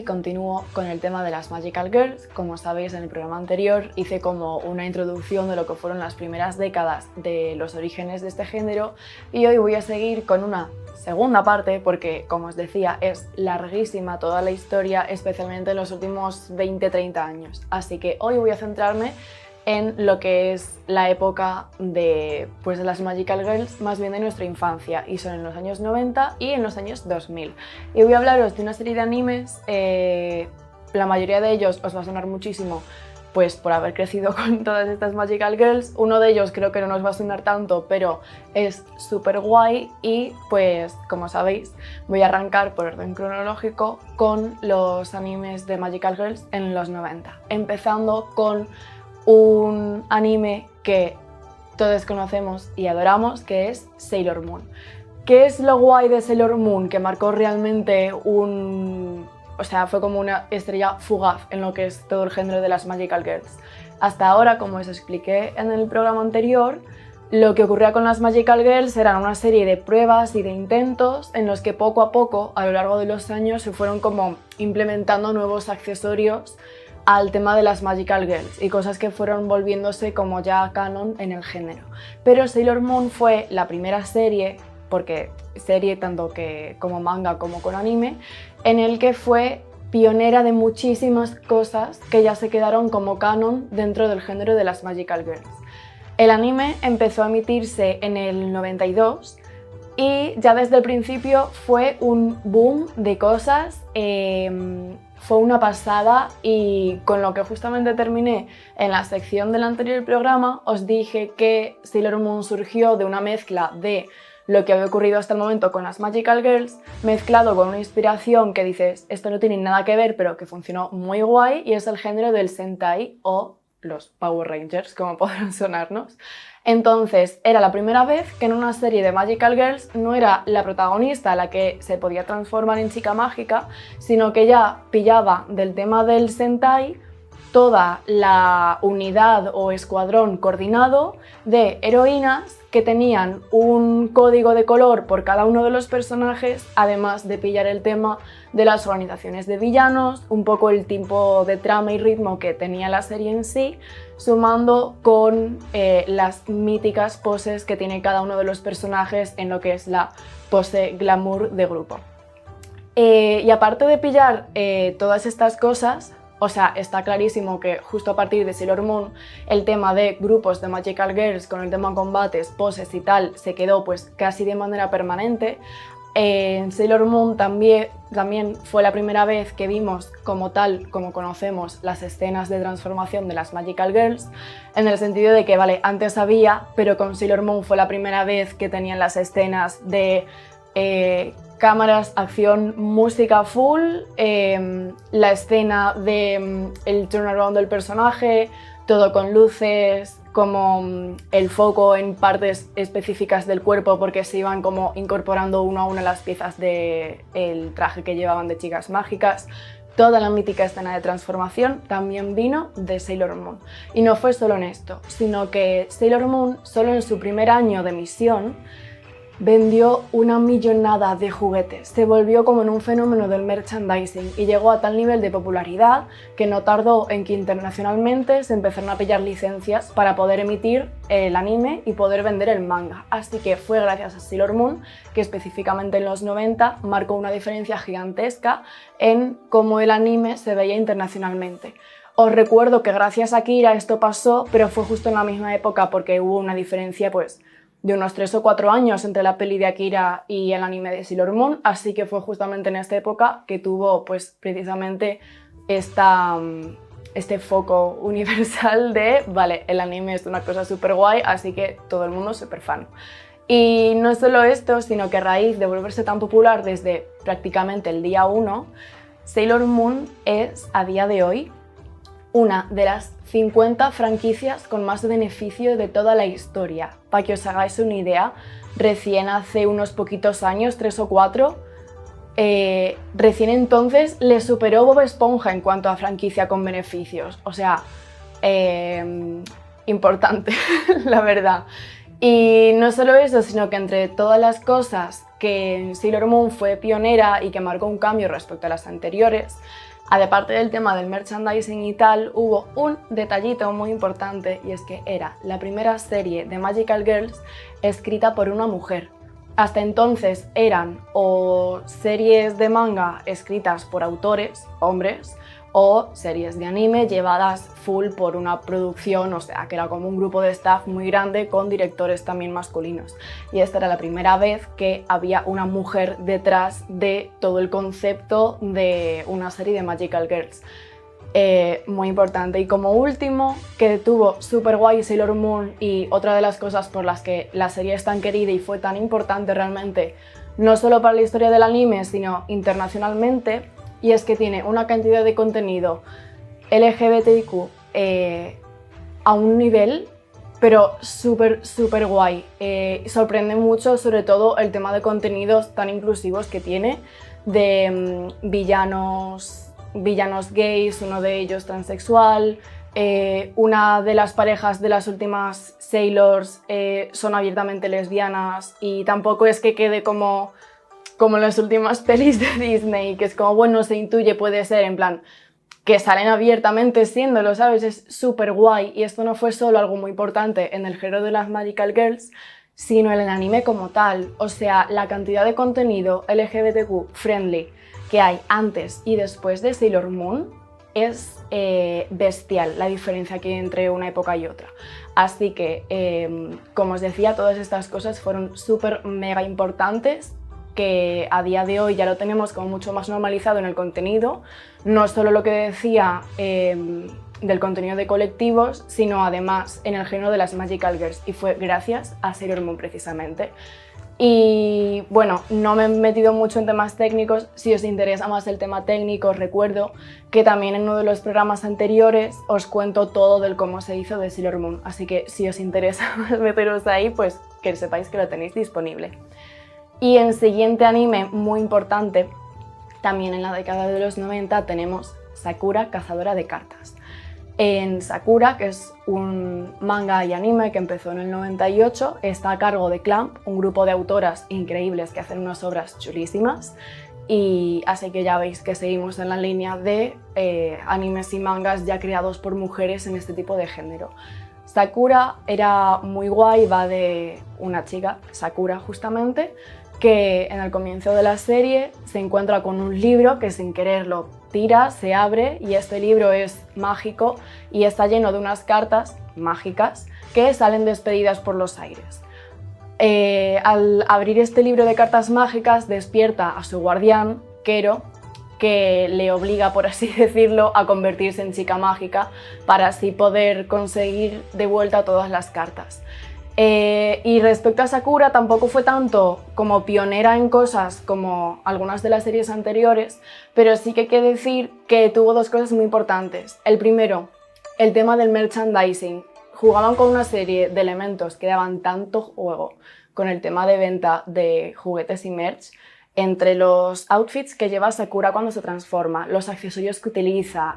hoy continúo con el tema de las Magical Girls. Como sabéis, en el programa anterior hice como una introducción de lo que fueron las primeras décadas de los orígenes de este género y hoy voy a seguir con una segunda parte porque, como os decía, es larguísima toda la historia, especialmente en los últimos 20-30 años. Así que hoy voy a centrarme en lo que es la época de las Magical Girls, más bien de nuestra infancia, y son en los años 90 y en los años 2000. Y voy a hablaros de una serie de animes, la mayoría de ellos os va a sonar muchísimo pues por haber crecido con todas estas Magical Girls. Uno de ellos creo que no nos va a sonar tanto, pero es súper guay y pues como sabéis voy a arrancar por orden cronológico con los animes de Magical Girls en los 90, empezando con un anime que todos conocemos y adoramos, que es Sailor Moon. ¿Qué es lo guay de Sailor Moon? Que marcó realmente fue como una estrella fugaz en lo que es todo el género de las Magical Girls. Hasta ahora, como os expliqué en el programa anterior, lo que ocurría con las Magical Girls eran una serie de pruebas y de intentos en los que poco a poco, a lo largo de los años, se fueron como implementando nuevos accesorios al tema de las Magical Girls y cosas que fueron volviéndose como ya canon en el género. Pero Sailor Moon fue la primera serie, porque serie tanto como manga como con anime, en el que fue pionera de muchísimas cosas que ya se quedaron como canon dentro del género de las Magical Girls. El anime empezó a emitirse en el 92 y ya desde el principio fue un boom de cosas. Fue una pasada y con lo que justamente terminé en la sección del anterior programa os dije que Sailor Moon surgió de una mezcla de lo que había ocurrido hasta el momento con las Magical Girls mezclado con una inspiración que dices esto no tiene nada que ver pero que funcionó muy guay, y es el género del Sentai o los Power Rangers, como podrán sonarnos. Entonces, era la primera vez que en una serie de Magical Girls no era la protagonista la que se podía transformar en chica mágica, sino que ya pillaba del tema del Sentai toda la unidad o escuadrón coordinado de heroínas que tenían un código de color por cada uno de los personajes, además de pillar el tema de las organizaciones de villanos, un poco el tipo de trama y ritmo que tenía la serie en sí, sumando con las míticas poses que tiene cada uno de los personajes en lo que es la pose glamour de grupo. Y aparte de pillar todas estas cosas, o sea, está clarísimo que justo a partir de Sailor Moon el tema de grupos de Magical Girls con el tema combates, poses y tal se quedó pues casi de manera permanente. En Sailor Moon también fue la primera vez que vimos como tal, como conocemos, las escenas de transformación de las Magical Girls, en el sentido de que, vale, antes había, pero con Sailor Moon fue la primera vez que tenían las escenas de cámaras, acción, música full, la escena de el turnaround del personaje, todo con luces, como el foco en partes específicas del cuerpo porque se iban como incorporando uno a uno las piezas del traje que llevaban de chicas mágicas. Toda la mítica escena de transformación también vino de Sailor Moon. Y no fue solo en esto, sino que Sailor Moon, solo en su primer año de emisión, vendió una millonada de juguetes, se volvió como en un fenómeno del merchandising y llegó a tal nivel de popularidad que no tardó en que internacionalmente se empezaron a pillar licencias para poder emitir el anime y poder vender el manga. Así que fue gracias a Sailor Moon que específicamente en los 90 marcó una diferencia gigantesca en cómo el anime se veía internacionalmente. Os recuerdo que gracias a Akira esto pasó, pero fue justo en la misma época porque hubo una diferencia de unos 3 o 4 años entre la peli de Akira y el anime de Sailor Moon, así que fue justamente en esta época que tuvo precisamente este foco universal de, vale, el anime es una cosa súper guay, así que todo el mundo es súper fan. Y no es solo esto, sino que a raíz de volverse tan popular desde prácticamente el día 1, Sailor Moon es, a día de hoy, una de las 50 franquicias con más beneficio de toda la historia. Para que os hagáis una idea, recién hace unos poquitos años, 3 o 4, recién entonces le superó Bob Esponja en cuanto a franquicia con beneficios. O sea, importante, la verdad. Y no solo eso, sino que entre todas las cosas que Sailor Moon fue pionera y que marcó un cambio respecto a las anteriores, Aparte del tema del merchandising y tal, hubo un detallito muy importante y es que era la primera serie de Magical Girls escrita por una mujer. Hasta entonces eran o series de manga escritas por autores, hombres, o series de anime llevadas full por una producción, o sea, que era como un grupo de staff muy grande con directores también masculinos. Y esta era la primera vez que había una mujer detrás de todo el concepto de una serie de Magical Girls. Muy importante. Y como último, que tuvo súper guay Sailor Moon, y otra de las cosas por las que la serie es tan querida y fue tan importante realmente, no solo para la historia del anime, sino internacionalmente, y es que tiene una cantidad de contenido LGBTIQ a un nivel, pero súper guay. Sorprende mucho, sobre todo, el tema de contenidos tan inclusivos que tiene, de villanos gays, uno de ellos transexual, una de las parejas de las últimas Sailors son abiertamente lesbianas, y tampoco es que quede como en las últimas pelis de Disney, que es como, bueno, se intuye, puede ser, en plan, que salen abiertamente siéndolo, ¿sabes? Es súper guay, y esto no fue solo algo muy importante en el género de las Magical Girls, sino en el anime como tal. O sea, la cantidad de contenido LGBTQ friendly que hay antes y después de Sailor Moon es bestial, la diferencia que hay entre una época y otra. Así que, como os decía, todas estas cosas fueron súper mega importantes, que a día de hoy ya lo tenemos como mucho más normalizado en el contenido, no solo lo que decía del contenido de colectivos, sino además en el género de las Magical Girls, y fue gracias a Sailor Moon precisamente. Y bueno, no me he metido mucho en temas técnicos. Si os interesa más el tema técnico, os recuerdo que también en uno de los programas anteriores os cuento todo del cómo se hizo de Sailor Moon, así que si os interesa meteros ahí, pues que sepáis que lo tenéis disponible. Y en siguiente anime muy importante, también en la década de los 90, tenemos Sakura, cazadora de cartas. En Sakura, que es un manga y anime que empezó en el 98, está a cargo de Clamp, un grupo de autoras increíbles que hacen unas obras chulísimas, y así que ya veis que seguimos en la línea de animes y mangas ya creados por mujeres en este tipo de género. Sakura era muy guay, va de una chica, Sakura justamente, que en el comienzo de la serie se encuentra con un libro que sin querer lo tira, se abre, y este libro es mágico y está lleno de unas cartas mágicas que salen despedidas por los aires. Al abrir este libro de cartas mágicas despierta a su guardián, Kero, que le obliga, por así decirlo, a convertirse en chica mágica para así poder conseguir de vuelta todas las cartas. Y respecto a Sakura, tampoco fue tanto como pionera en cosas como algunas de las series anteriores, pero sí que hay que decir que tuvo dos cosas muy importantes. El primero, el tema del merchandising. Jugaban con una serie de elementos que daban tanto juego con el tema de venta de juguetes y merch, entre los outfits que lleva Sakura cuando se transforma, los accesorios que utiliza,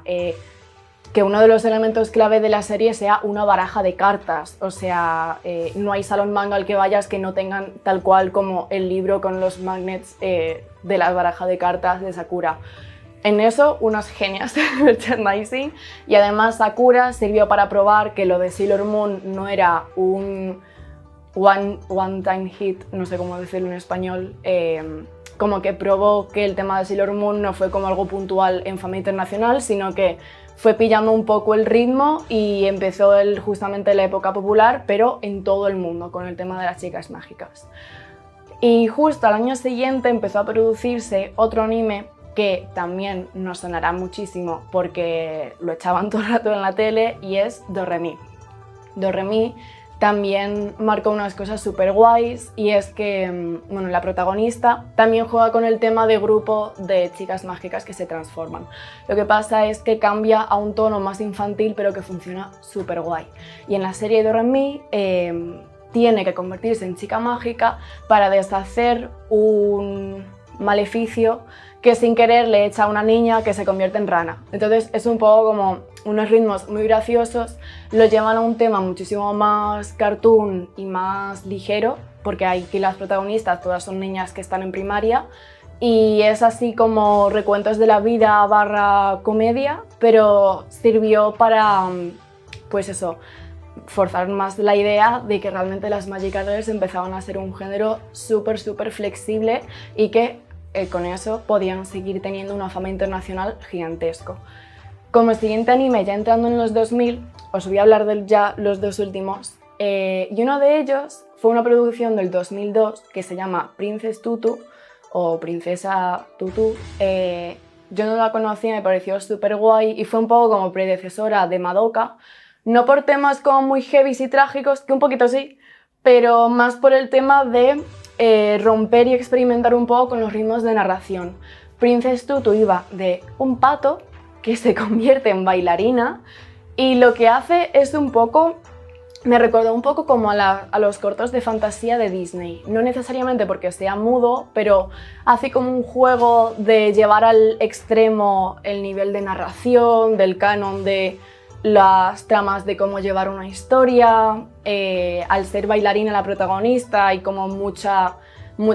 que uno de los elementos clave de la serie sea una baraja de cartas. O sea, no hay salón manga al que vayas que no tengan tal cual como el libro con los magnets de la baraja de cartas de Sakura. En eso, unas genias de merchandising, y además Sakura sirvió para probar que lo de Sailor Moon no era un one-time hit, no sé cómo decirlo en español, como que probó que el tema de Sailor Moon no fue como algo puntual en fama internacional, sino que fue pillando un poco el ritmo y empezó justamente la época popular, pero en todo el mundo, con el tema de las chicas mágicas. Y justo al año siguiente empezó a producirse otro anime que también nos sonará muchísimo porque lo echaban todo el rato en la tele, y es Doremi. Doremi también marcó unas cosas súper guays, y es que bueno, la protagonista también juega con el tema de grupo de chicas mágicas que se transforman. Lo que pasa es que cambia a un tono más infantil, pero que funciona súper guay. Y en la serie de Doremi tiene que convertirse en chica mágica para deshacer un maleficio que sin querer le echa a una niña que se convierte en rana. Entonces es un poco como unos ritmos muy graciosos, lo llevan a un tema muchísimo más cartoon y más ligero, porque aquí las protagonistas todas son niñas que están en primaria, y es así como recuentos de la vida barra comedia, pero sirvió para, pues eso, forzar más la idea de que realmente las Magical Girls empezaban a ser un género súper flexible y que con eso podían seguir teniendo una fama internacional gigantesco. Como siguiente anime, ya entrando en los 2000, os voy a hablar de ya los dos últimos, y uno de ellos fue una producción del 2002 que se llama Princess Tutu o Princesa Tutu. Yo no la conocía, me pareció súper guay y fue un poco como predecesora de Madoka, no por temas como muy heavy y trágicos, que un poquito sí, pero más por el tema de romper y experimentar un poco con los ritmos de narración. Princess Tutu iba de un pato que se convierte en bailarina y lo que hace es un poco, me recordó un poco como a los cortos de fantasía de Disney, no necesariamente porque sea mudo, pero hace como un juego de llevar al extremo el nivel de narración, del canon de las tramas de cómo llevar una historia, al ser bailarina la protagonista hay como mucha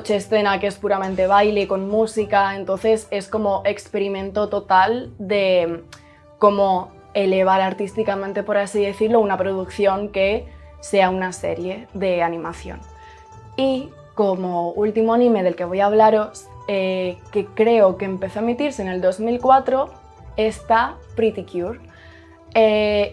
escena que es puramente baile con música, entonces es como experimento total de cómo elevar artísticamente, por así decirlo, una producción que sea una serie de animación. Y como último anime del que voy a hablaros, que creo que empezó a emitirse en el 2004, está Pretty Cure.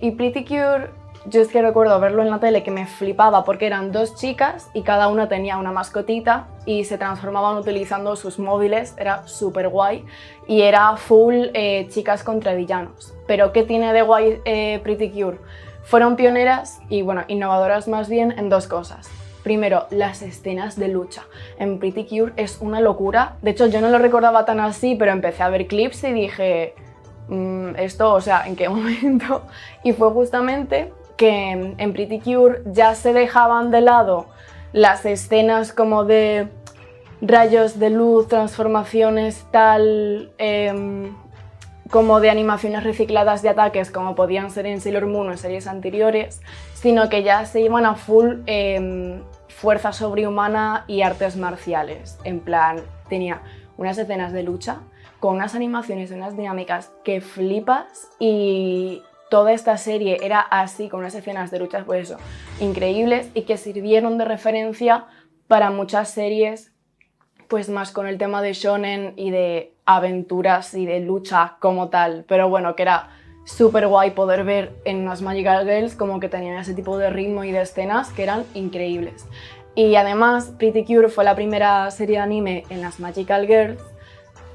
Y Pretty Cure, yo es que recuerdo verlo en la tele que me flipaba porque eran dos chicas y cada una tenía una mascotita y se transformaban utilizando sus móviles, era súper guay y era full chicas contra villanos. Pero ¿qué tiene de guay Pretty Cure? Fueron pioneras y bueno, innovadoras más bien en dos cosas. Primero, las escenas de lucha. En Pretty Cure es una locura, de hecho yo no lo recordaba tan así, pero empecé a ver clips y dije esto, o sea, ¿en qué momento? Y fue justamente que en Pretty Cure ya se dejaban de lado las escenas como de rayos de luz, transformaciones tal, como de animaciones recicladas de ataques como podían ser en Sailor Moon o en series anteriores, sino que ya se iban a full fuerza sobrehumana y artes marciales. En plan, tenía unas escenas de lucha con unas animaciones y unas dinámicas que flipas y toda esta serie era así, con unas escenas de luchas pues eso, increíbles y que sirvieron de referencia para muchas series pues más con el tema de shonen y de aventuras y de lucha como tal, pero bueno, que era súper guay poder ver en unas Magical Girls como que tenían ese tipo de ritmo y de escenas que eran increíbles. Y además Pretty Cure fue la primera serie de anime en las Magical Girls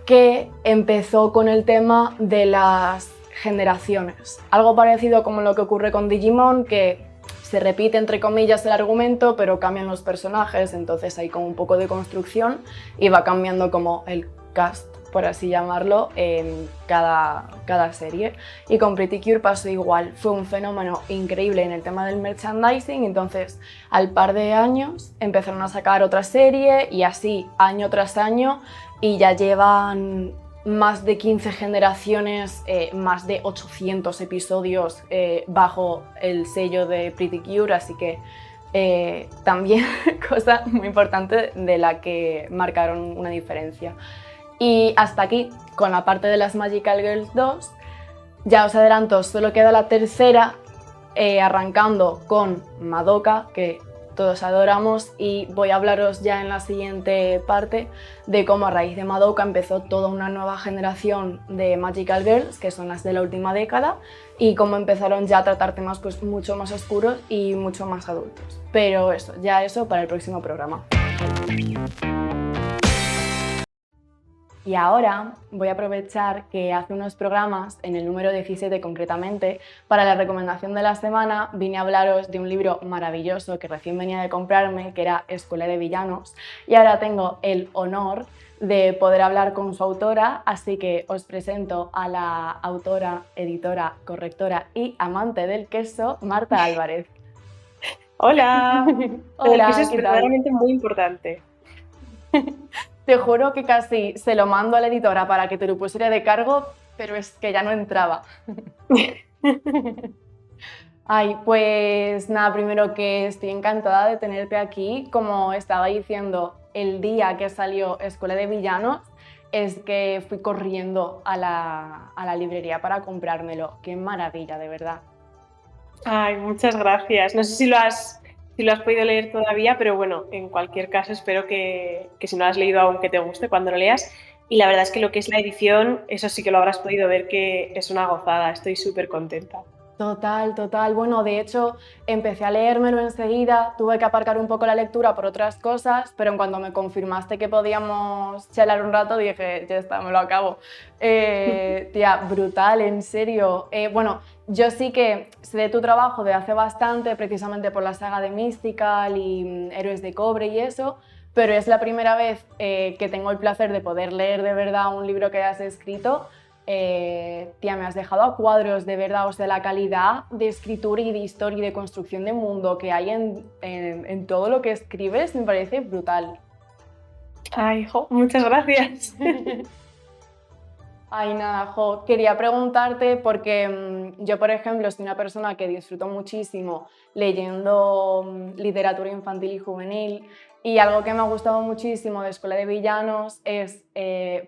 que empezó con el tema de las generaciones. Algo parecido como lo que ocurre con Digimon, que se repite entre comillas el argumento, pero cambian los personajes, entonces hay como un poco de construcción y va cambiando como el cast, por así llamarlo, en cada serie. Y con Pretty Cure pasó igual, fue un fenómeno increíble en el tema del merchandising, entonces al par de años empezaron a sacar otra serie y así año tras año y ya llevan más de 15 generaciones, más de 800 episodios bajo el sello de Pretty Cure, así que también cosa muy importante de la que marcaron una diferencia. Y hasta aquí con la parte de las Magical Girls 2, ya os adelanto, solo queda la tercera, arrancando con Madoka, que todos adoramos, y voy a hablaros ya en la siguiente parte de cómo a raíz de Madoka empezó toda una nueva generación de Magical Girls, que son las de la última década, y cómo empezaron ya a tratar temas pues mucho más oscuros y mucho más adultos. Pero eso para el próximo programa. Y ahora voy a aprovechar que hace unos programas, en el número 17 concretamente, para la recomendación de la semana vine a hablaros de un libro maravilloso que recién venía de comprarme, que era Escuela de Villanos, y ahora tengo el honor de poder hablar con su autora, así que os presento a la autora, editora, correctora y amante del queso, Marta Álvarez. Hola. Hola, El queso es ¿qué tal? verdaderamente muy importante. Te juro que casi se lo mando a la editora para que te lo pusiera de cargo, pero es que ya no entraba. Ay, pues nada, primero que estoy encantada de tenerte aquí. Como estaba diciendo, el día que salió Escuela de Villanos, es que fui corriendo a la librería para comprármelo. Qué maravilla, de verdad. Ay, muchas gracias. No sé si lo has podido leer todavía, pero bueno, en cualquier caso espero que si no lo has leído aún que te guste cuando lo leas. Y la verdad es que lo que es la edición, eso sí que lo habrás podido ver que es una gozada. Estoy súper contenta. Total, total. Bueno, de hecho, empecé a leérmelo enseguida, tuve que aparcar un poco la lectura por otras cosas, pero en cuanto me confirmaste que podíamos charlar un rato, dije, ya está, me lo acabo. Tía, brutal, en serio. Bueno, yo sí que sé de tu trabajo de hace bastante, precisamente por la saga de Mystical y Héroes de Cobre y eso, pero es la primera vez que tengo el placer de poder leer de verdad un libro que has escrito. Tía, me has dejado a cuadros, de verdad, o sea, la calidad de escritura y de historia y de construcción de mundo que hay en todo lo que escribes me parece brutal. Ay, jo, muchas gracias. Ay, nada, jo, quería preguntarte porque yo, por ejemplo, soy una persona que disfruto muchísimo leyendo literatura infantil y juvenil y algo que me ha gustado muchísimo de Escuela de Villanos es,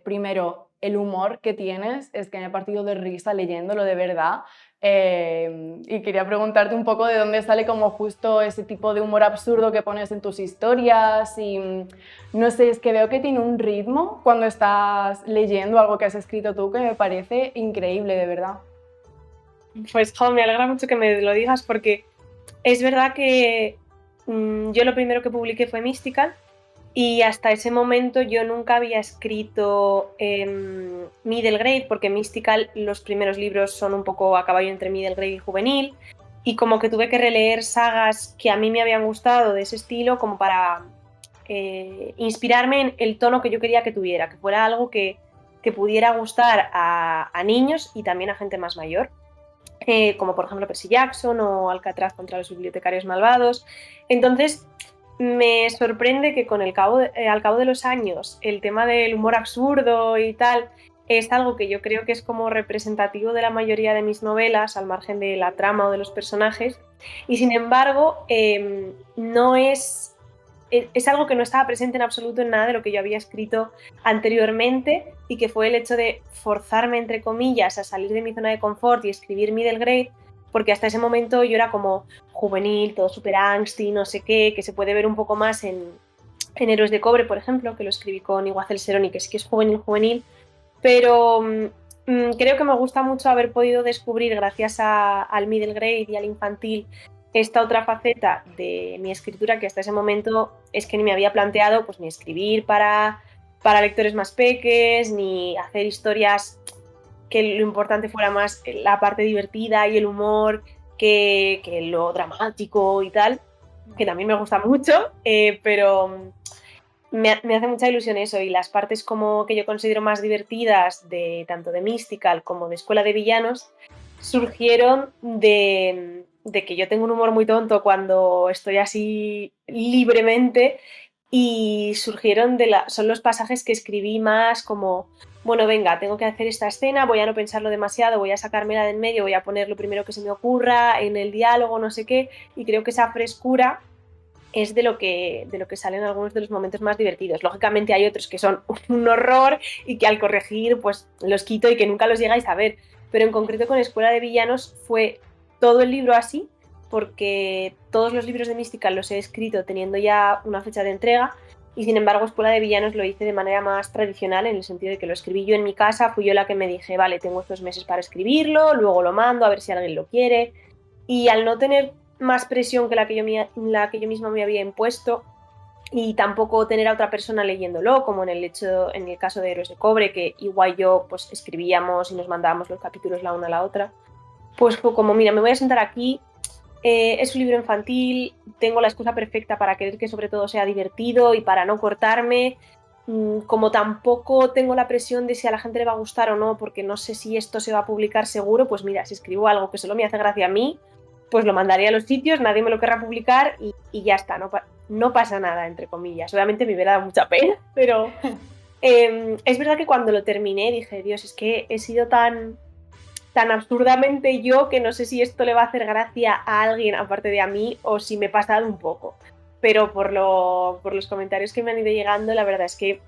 primero, el humor que tienes, es que me he partido de risa leyéndolo de verdad y quería preguntarte un poco de dónde sale como justo ese tipo de humor absurdo que pones en tus historias y no sé, es que veo que tiene un ritmo cuando estás leyendo algo que has escrito tú que me parece increíble, de verdad. Pues, jo, me alegra mucho que me lo digas porque es verdad que yo lo primero que publiqué fue Mystical y hasta ese momento yo nunca había escrito middle grade porque Mystical los primeros libros son un poco a caballo entre middle grade y juvenil y como que tuve que releer sagas que a mí me habían gustado de ese estilo como para inspirarme en el tono que yo quería que tuviera, que fuera algo que pudiera gustar a niños y también a gente más mayor. Como por ejemplo Percy Jackson o Alcatraz contra los bibliotecarios malvados. Entonces, me sorprende que al cabo de los años el tema del humor absurdo y tal es algo que yo creo que es como representativo de la mayoría de mis novelas, al margen de la trama o de los personajes, y sin embargo no es algo que no estaba presente en absoluto en nada de lo que yo había escrito anteriormente y que fue el hecho de forzarme, entre comillas, a salir de mi zona de confort y escribir middle grade, porque hasta ese momento yo era como juvenil, todo súper angsty, no sé qué, que se puede ver un poco más en Héroes de Cobre, por ejemplo, que lo escribí con Iguazel Serón y que sí que es juvenil, pero creo que me gusta mucho haber podido descubrir, gracias al middle grade y al infantil, esta otra faceta de mi escritura que hasta ese momento es que ni me había planteado pues ni escribir para lectores más peques, ni hacer historias que lo importante fuera más la parte divertida y el humor que lo dramático y tal, que también me gusta mucho, pero me hace mucha ilusión eso y las partes como que yo considero más divertidas de tanto de Mystical como de Escuela de Villanos surgieron de que yo tengo un humor muy tonto cuando estoy así libremente y surgieron son los pasajes que escribí más como, bueno, venga, tengo que hacer esta escena, voy a no pensarlo demasiado, voy a sacármela de en medio, voy a poner lo primero que se me ocurra en el diálogo, no sé qué, y creo que esa frescura es de lo que salen algunos de los momentos más divertidos. Lógicamente hay otros que son un horror y que al corregir pues los quito y que nunca los llegáis a ver, pero en concreto con Escuela de Villanos fue todo el libro así, porque todos los libros de Mystical los he escrito teniendo ya una fecha de entrega y sin embargo Escuela de Villanos lo hice de manera más tradicional en el sentido de que lo escribí yo en mi casa, fui yo la que me dije, vale, tengo estos meses para escribirlo, luego lo mando a ver si alguien lo quiere y al no tener más presión que la que yo misma me había impuesto y tampoco tener a otra persona leyéndolo, como en el caso de Héroes de Cobre, que igual yo pues escribíamos y nos mandábamos los capítulos la una a la otra, pues fue como, mira, me voy a sentar aquí, es un libro infantil, tengo la excusa perfecta para querer que sobre todo sea divertido y para no cortarme, como tampoco tengo la presión de si a la gente le va a gustar o no, porque no sé si esto se va a publicar seguro, pues mira, si escribo algo que solo me hace gracia a mí, pues lo mandaré a los sitios, nadie me lo querrá publicar y ya está, no pasa nada, entre comillas. Obviamente me hubiera dado mucha pena, pero es verdad que cuando lo terminé dije, Dios, es que he sido tan absurdamente yo que no sé si esto le va a hacer gracia a alguien aparte de a mí o si me he pasado un poco. Pero por los comentarios que me han ido llegando, la verdad es que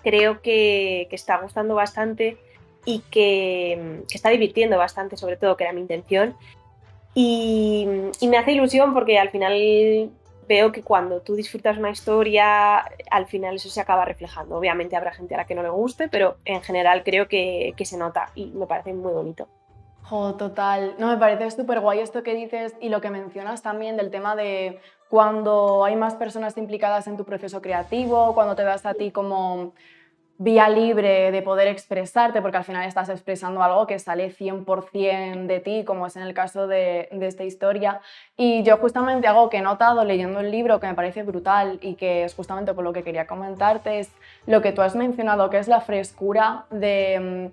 creo que está gustando bastante y que está divirtiendo bastante, sobre todo, que era mi intención. Y me hace ilusión porque al final veo que cuando tú disfrutas una historia, al final eso se acaba reflejando. Obviamente habrá gente a la que no le guste, pero en general creo que se nota y me parece muy bonito. Jo, total. No, me parece súper guay esto que dices y lo que mencionas también del tema de cuando hay más personas implicadas en tu proceso creativo, cuando te das a ti como vía libre de poder expresarte, porque al final estás expresando algo que sale 100% de ti, como es en el caso de esta historia. Y yo justamente algo que he notado leyendo el libro que me parece brutal y que es justamente por lo que quería comentarte es lo que tú has mencionado, que es la frescura de,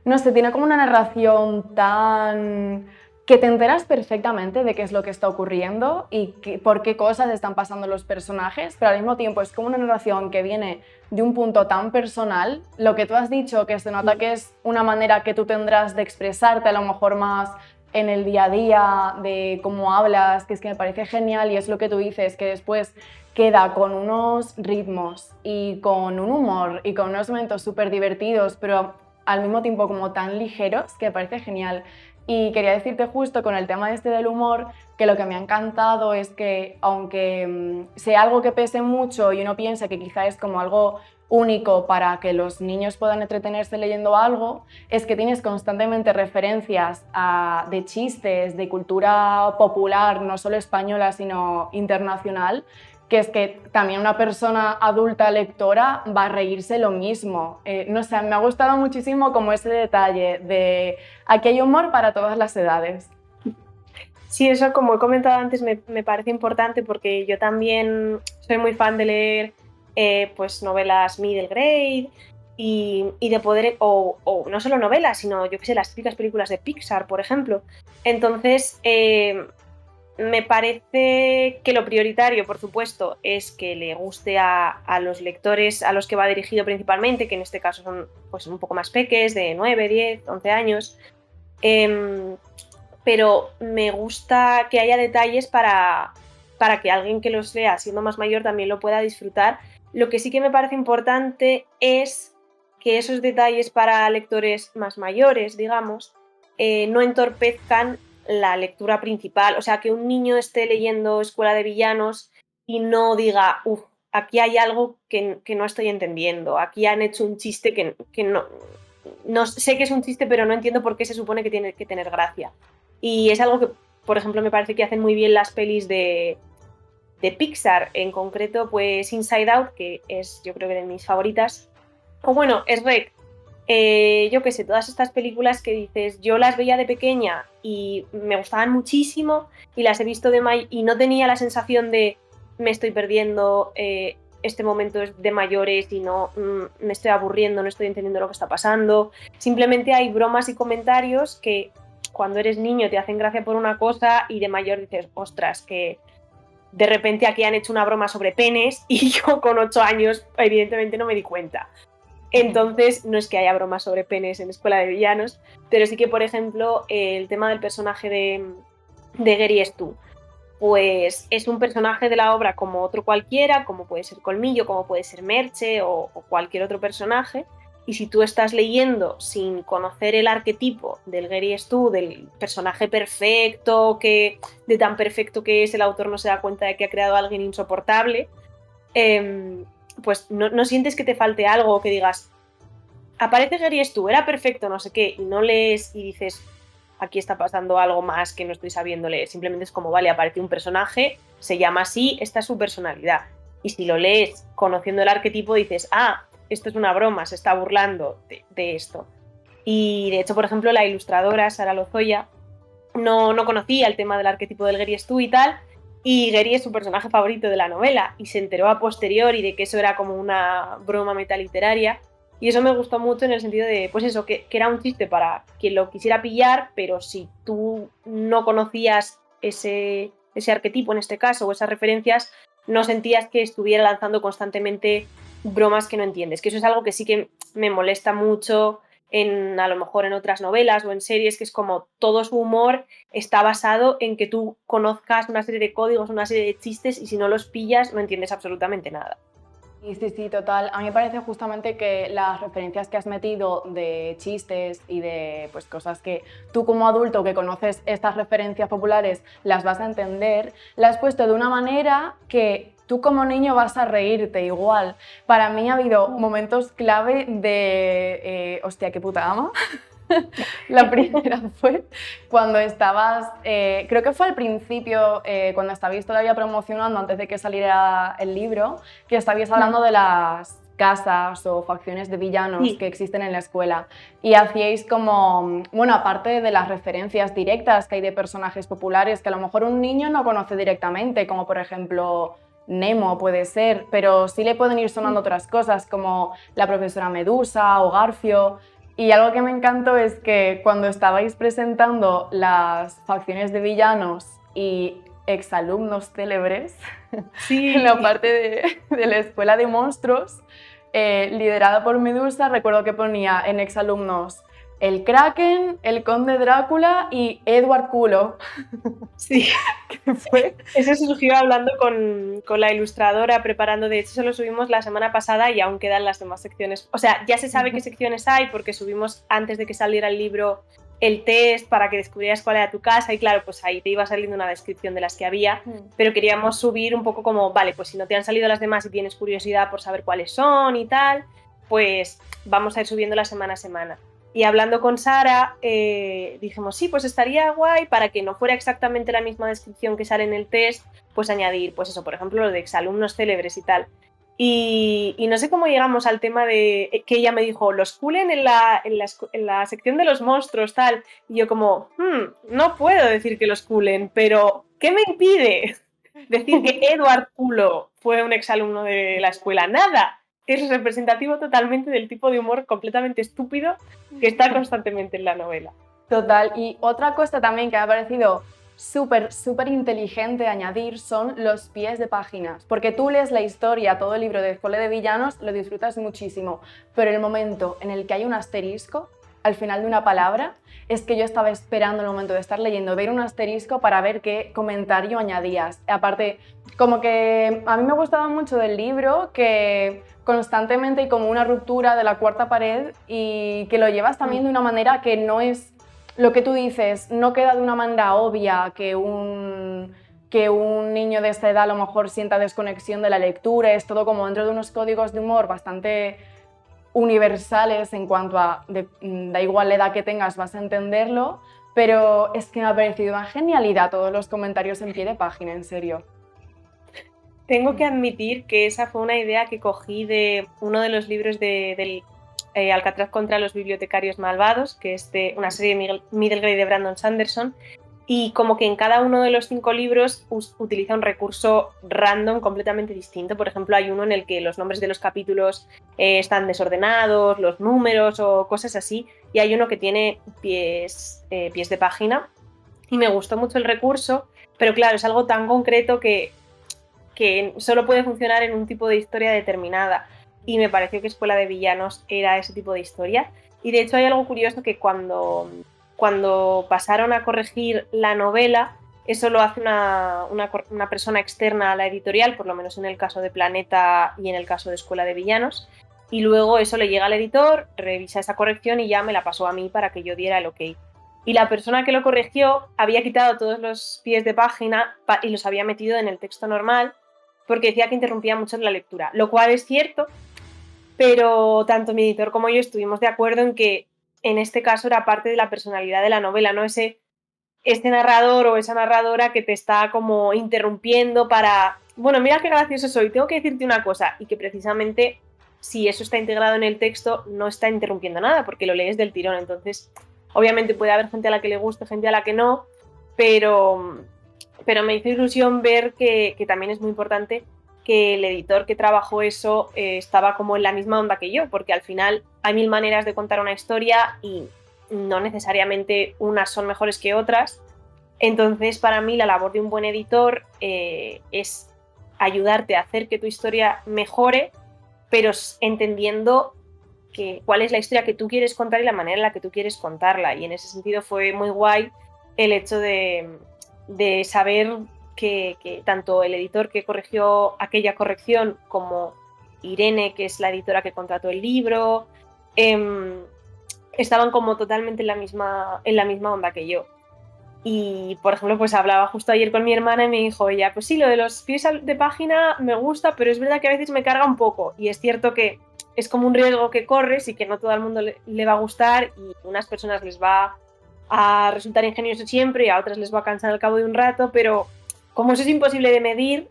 no sé, tiene como una narración tan que te enteras perfectamente de qué es lo que está ocurriendo y por qué cosas están pasando los personajes, pero al mismo tiempo es como una narración que viene de un punto tan personal. Lo que tú has dicho, que se nota que es una manera que tú tendrás de expresarte a lo mejor más en el día a día, de cómo hablas, que es que me parece genial y es lo que tú dices, que después queda con unos ritmos y con un humor y con unos momentos súper divertidos, pero al mismo tiempo como tan ligeros, que me parece genial. Y quería decirte justo con el tema este del humor, que lo que me ha encantado es que aunque sea algo que pese mucho y uno piensa que quizá es como algo único para que los niños puedan entretenerse leyendo algo, es que tienes constantemente referencias de chistes, de cultura popular, no solo española, sino internacional, que es que también una persona adulta lectora va a reírse lo mismo. No sé, me ha gustado muchísimo como ese detalle de aquí hay humor para todas las edades. Sí, eso como he comentado antes me parece importante porque yo también soy muy fan de leer pues novelas middle grade y de poder, o no solo novelas, sino yo que sé, las típicas películas de Pixar, por ejemplo. Entonces, me parece que lo prioritario, por supuesto, es que le guste a los lectores a los que va dirigido principalmente, que en este caso son pues un poco más peques, de 9, 10, 11 años. Eh, pero me gusta que haya detalles para que alguien que los lea siendo más mayor también lo pueda disfrutar. Lo que sí que me parece importante es que esos detalles para lectores más mayores, digamos, no entorpezcan la lectura principal. O sea, que un niño esté leyendo Escuela de Villanos y no diga, uff, aquí hay algo que no estoy entendiendo, aquí han hecho un chiste que no sé que es un chiste, pero no entiendo por qué se supone que tiene que tener gracia. Y es algo que, por ejemplo, me parece que hacen muy bien las pelis de Pixar, en concreto, pues Inside Out, que es yo creo que de mis favoritas. O bueno, es Rec. Yo qué sé, todas estas películas que dices, yo las veía de pequeña y me gustaban muchísimo y las he visto y no tenía la sensación de me estoy perdiendo, este momento es de mayores y no me estoy aburriendo, no estoy entendiendo lo que está pasando. Simplemente hay bromas y comentarios que cuando eres niño te hacen gracia por una cosa y de mayor dices, ostras, que de repente aquí han hecho una broma sobre penes y yo con 8 años evidentemente no me di cuenta. Entonces, no es que haya bromas sobre penes en Escuela de Villanos, pero sí que, por ejemplo, el tema del personaje de Gary Stu, pues es un personaje de la obra como otro cualquiera, como puede ser Colmillo, como puede ser Merche o cualquier otro personaje. Y si tú estás leyendo sin conocer el arquetipo del Gary Stu, del personaje perfecto, de tan perfecto que es, el autor no se da cuenta de que ha creado a alguien insoportable, pues no sientes que te falte algo o que digas, aparece Gary Stu, era perfecto, no sé qué, y no lees y dices, aquí está pasando algo más que no estoy sabiendo leer. Simplemente es como, vale, aparece un personaje, se llama así, esta es su personalidad. Y si lo lees conociendo el arquetipo, dices, ah, esto es una broma, se está burlando de esto. Y de hecho, por ejemplo, la ilustradora Sara Lozoya no conocía el tema del arquetipo del Gary Stu y tal, y Gary es su personaje favorito de la novela, y se enteró a posteriori de que eso era como una broma metaliteraria, y eso me gustó mucho en el sentido de, pues eso, que era un chiste para quien lo quisiera pillar, pero si tú no conocías ese arquetipo en este caso, o esas referencias, no sentías que estuviera lanzando constantemente bromas que no entiendes, que eso es algo que sí que me molesta mucho a lo mejor en otras novelas o en series, que es como todo su humor está basado en que tú conozcas una serie de códigos, una serie de chistes y si no los pillas no entiendes absolutamente nada. Sí, sí, sí, total. A mí me parece justamente que las referencias que has metido de chistes y de pues, cosas que tú como adulto que conoces estas referencias populares las vas a entender, las has puesto de una manera que tú como niño vas a reírte igual. Para mí ha habido momentos clave de, hostia, qué puta ama. La primera fue cuando estabas, creo que fue al principio, cuando estabais todavía promocionando, antes de que saliera el libro, que estabais hablando de las casas o facciones de villanos Sí. que existen en la escuela y hacíais como, bueno, aparte de las referencias directas que hay de personajes populares que a lo mejor un niño no conoce directamente, como por ejemplo Nemo puede ser, pero sí le pueden ir sonando otras cosas como la profesora Medusa o Garfio. Y algo que me encantó es que cuando estabais presentando las facciones de villanos y exalumnos célebres en la Sí. parte de la escuela de monstruos, liderada por Medusa, recuerdo que ponía en exalumnos el Kraken, el Conde Drácula y Edward Culo, Sí. que fue... Eso surgió hablando con la ilustradora, preparando, de hecho eso lo subimos la semana pasada y aún quedan las demás secciones. O sea, ya se sabe qué secciones hay porque subimos antes de que saliera el libro el test para que descubrieras cuál era tu casa y claro, pues ahí te iba saliendo una descripción de las que había, pero queríamos subir un poco como, vale, pues si no te han salido las demás y tienes curiosidad por saber cuáles son y tal, pues vamos a ir subiendo la semana a semana. Y hablando con Sara, dijimos, sí, pues estaría guay para que no fuera exactamente la misma descripción que sale en el test, pues añadir, pues eso, por ejemplo, lo de exalumnos célebres y tal. Y no sé cómo llegamos al tema de que ella me dijo, los culen en la sección de los monstruos, tal. Y yo como, no puedo decir que los culen, pero ¿qué me impide decir que Edward Culo fue un exalumno de la escuela? Nada. Es representativo totalmente del tipo de humor completamente estúpido que está constantemente en la novela. Total, y otra cosa también que me ha parecido súper, súper inteligente añadir son los pies de páginas, porque tú lees la historia, todo el libro de Escuela de Villanos, lo disfrutas muchísimo, pero el momento en el que hay un asterisco al final de una palabra, es que yo estaba esperando el momento de estar leyendo, ver un asterisco para ver qué comentario añadías. Aparte, como que a mí me gustaba mucho del libro que constantemente hay como una ruptura de la cuarta pared y que lo llevas también de una manera que no es lo que tú dices, no queda de una manera obvia que un niño de esta edad a lo mejor sienta desconexión de la lectura, es todo como dentro de unos códigos de humor bastante universales en cuanto a, da igual la edad que tengas, vas a entenderlo, pero es que me ha parecido una genialidad todos los comentarios en pie de página, en serio. Tengo que admitir que esa fue una idea que cogí de uno de los libros del Alcatraz contra los bibliotecarios malvados, que es de una serie de Middle Grade de Brandon Sanderson, y como que en cada uno de los 5 libros utiliza un recurso random completamente distinto. Por ejemplo, hay uno en el que los nombres de los capítulos están desordenados, los números o cosas así, y hay uno que tiene pies de página, y me gustó mucho el recurso, pero claro, es algo tan concreto que solo puede funcionar en un tipo de historia determinada. Y me pareció que Escuela de Villanos era ese tipo de historia. Y de hecho hay algo curioso que cuando pasaron a corregir la novela, eso lo hace una persona externa a la editorial, por lo menos en el caso de Planeta y en el caso de Escuela de Villanos. Y luego eso le llega al editor, revisa esa corrección y ya me la pasó a mí para que yo diera el ok. Y la persona que lo corrigió había quitado todos los pies de página y los había metido en el texto normal porque decía que interrumpía mucho la lectura, lo cual es cierto, pero tanto mi editor como yo estuvimos de acuerdo en que en este caso era parte de la personalidad de la novela, no este narrador o esa narradora que te está como interrumpiendo para, bueno, mira qué gracioso soy, tengo que decirte una cosa, y que precisamente si eso está integrado en el texto no está interrumpiendo nada porque lo lees del tirón. Entonces obviamente puede haber gente a la que le guste, gente a la que no, pero me hizo ilusión ver que también es muy importante que el editor que trabajó eso estaba como en la misma onda que yo, porque al final hay 1000 maneras de contar una historia y no necesariamente unas son mejores que otras. Entonces, para mí, la labor de un buen editor es ayudarte a hacer que tu historia mejore, pero entendiendo cuál es la historia que tú quieres contar y la manera en la que tú quieres contarla. Y en ese sentido fue muy guay el hecho de saber que tanto el editor que corrigió aquella corrección como Irene, que es la editora que contrató el libro, estaban como totalmente en la misma onda que yo. Y, por ejemplo, pues hablaba justo ayer con mi hermana y me dijo, ya, pues sí, lo de los pies de página me gusta, pero es verdad que a veces me carga un poco. Y es cierto que es como un riesgo que corres y que no todo el mundo le va a gustar y a unas personas les va a resultar ingenioso siempre y a otras les va a cansar al cabo de un rato, pero como eso es imposible de medir,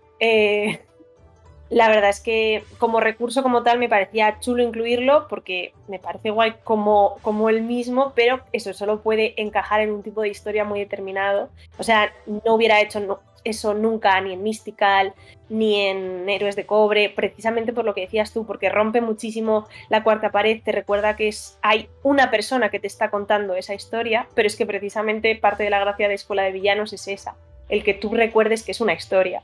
la verdad es que como recurso como tal me parecía chulo incluirlo porque me parece guay como el mismo, pero eso solo puede encajar en un tipo de historia muy determinado. O sea, no hubiera hecho eso nunca ni en Mystical ni en Héroes de Cobre, precisamente por lo que decías tú, porque rompe muchísimo la cuarta pared, te recuerda que hay una persona que te está contando esa historia, pero es que precisamente parte de la gracia de Escuela de Villanos es esa, el que tú recuerdes que es una historia.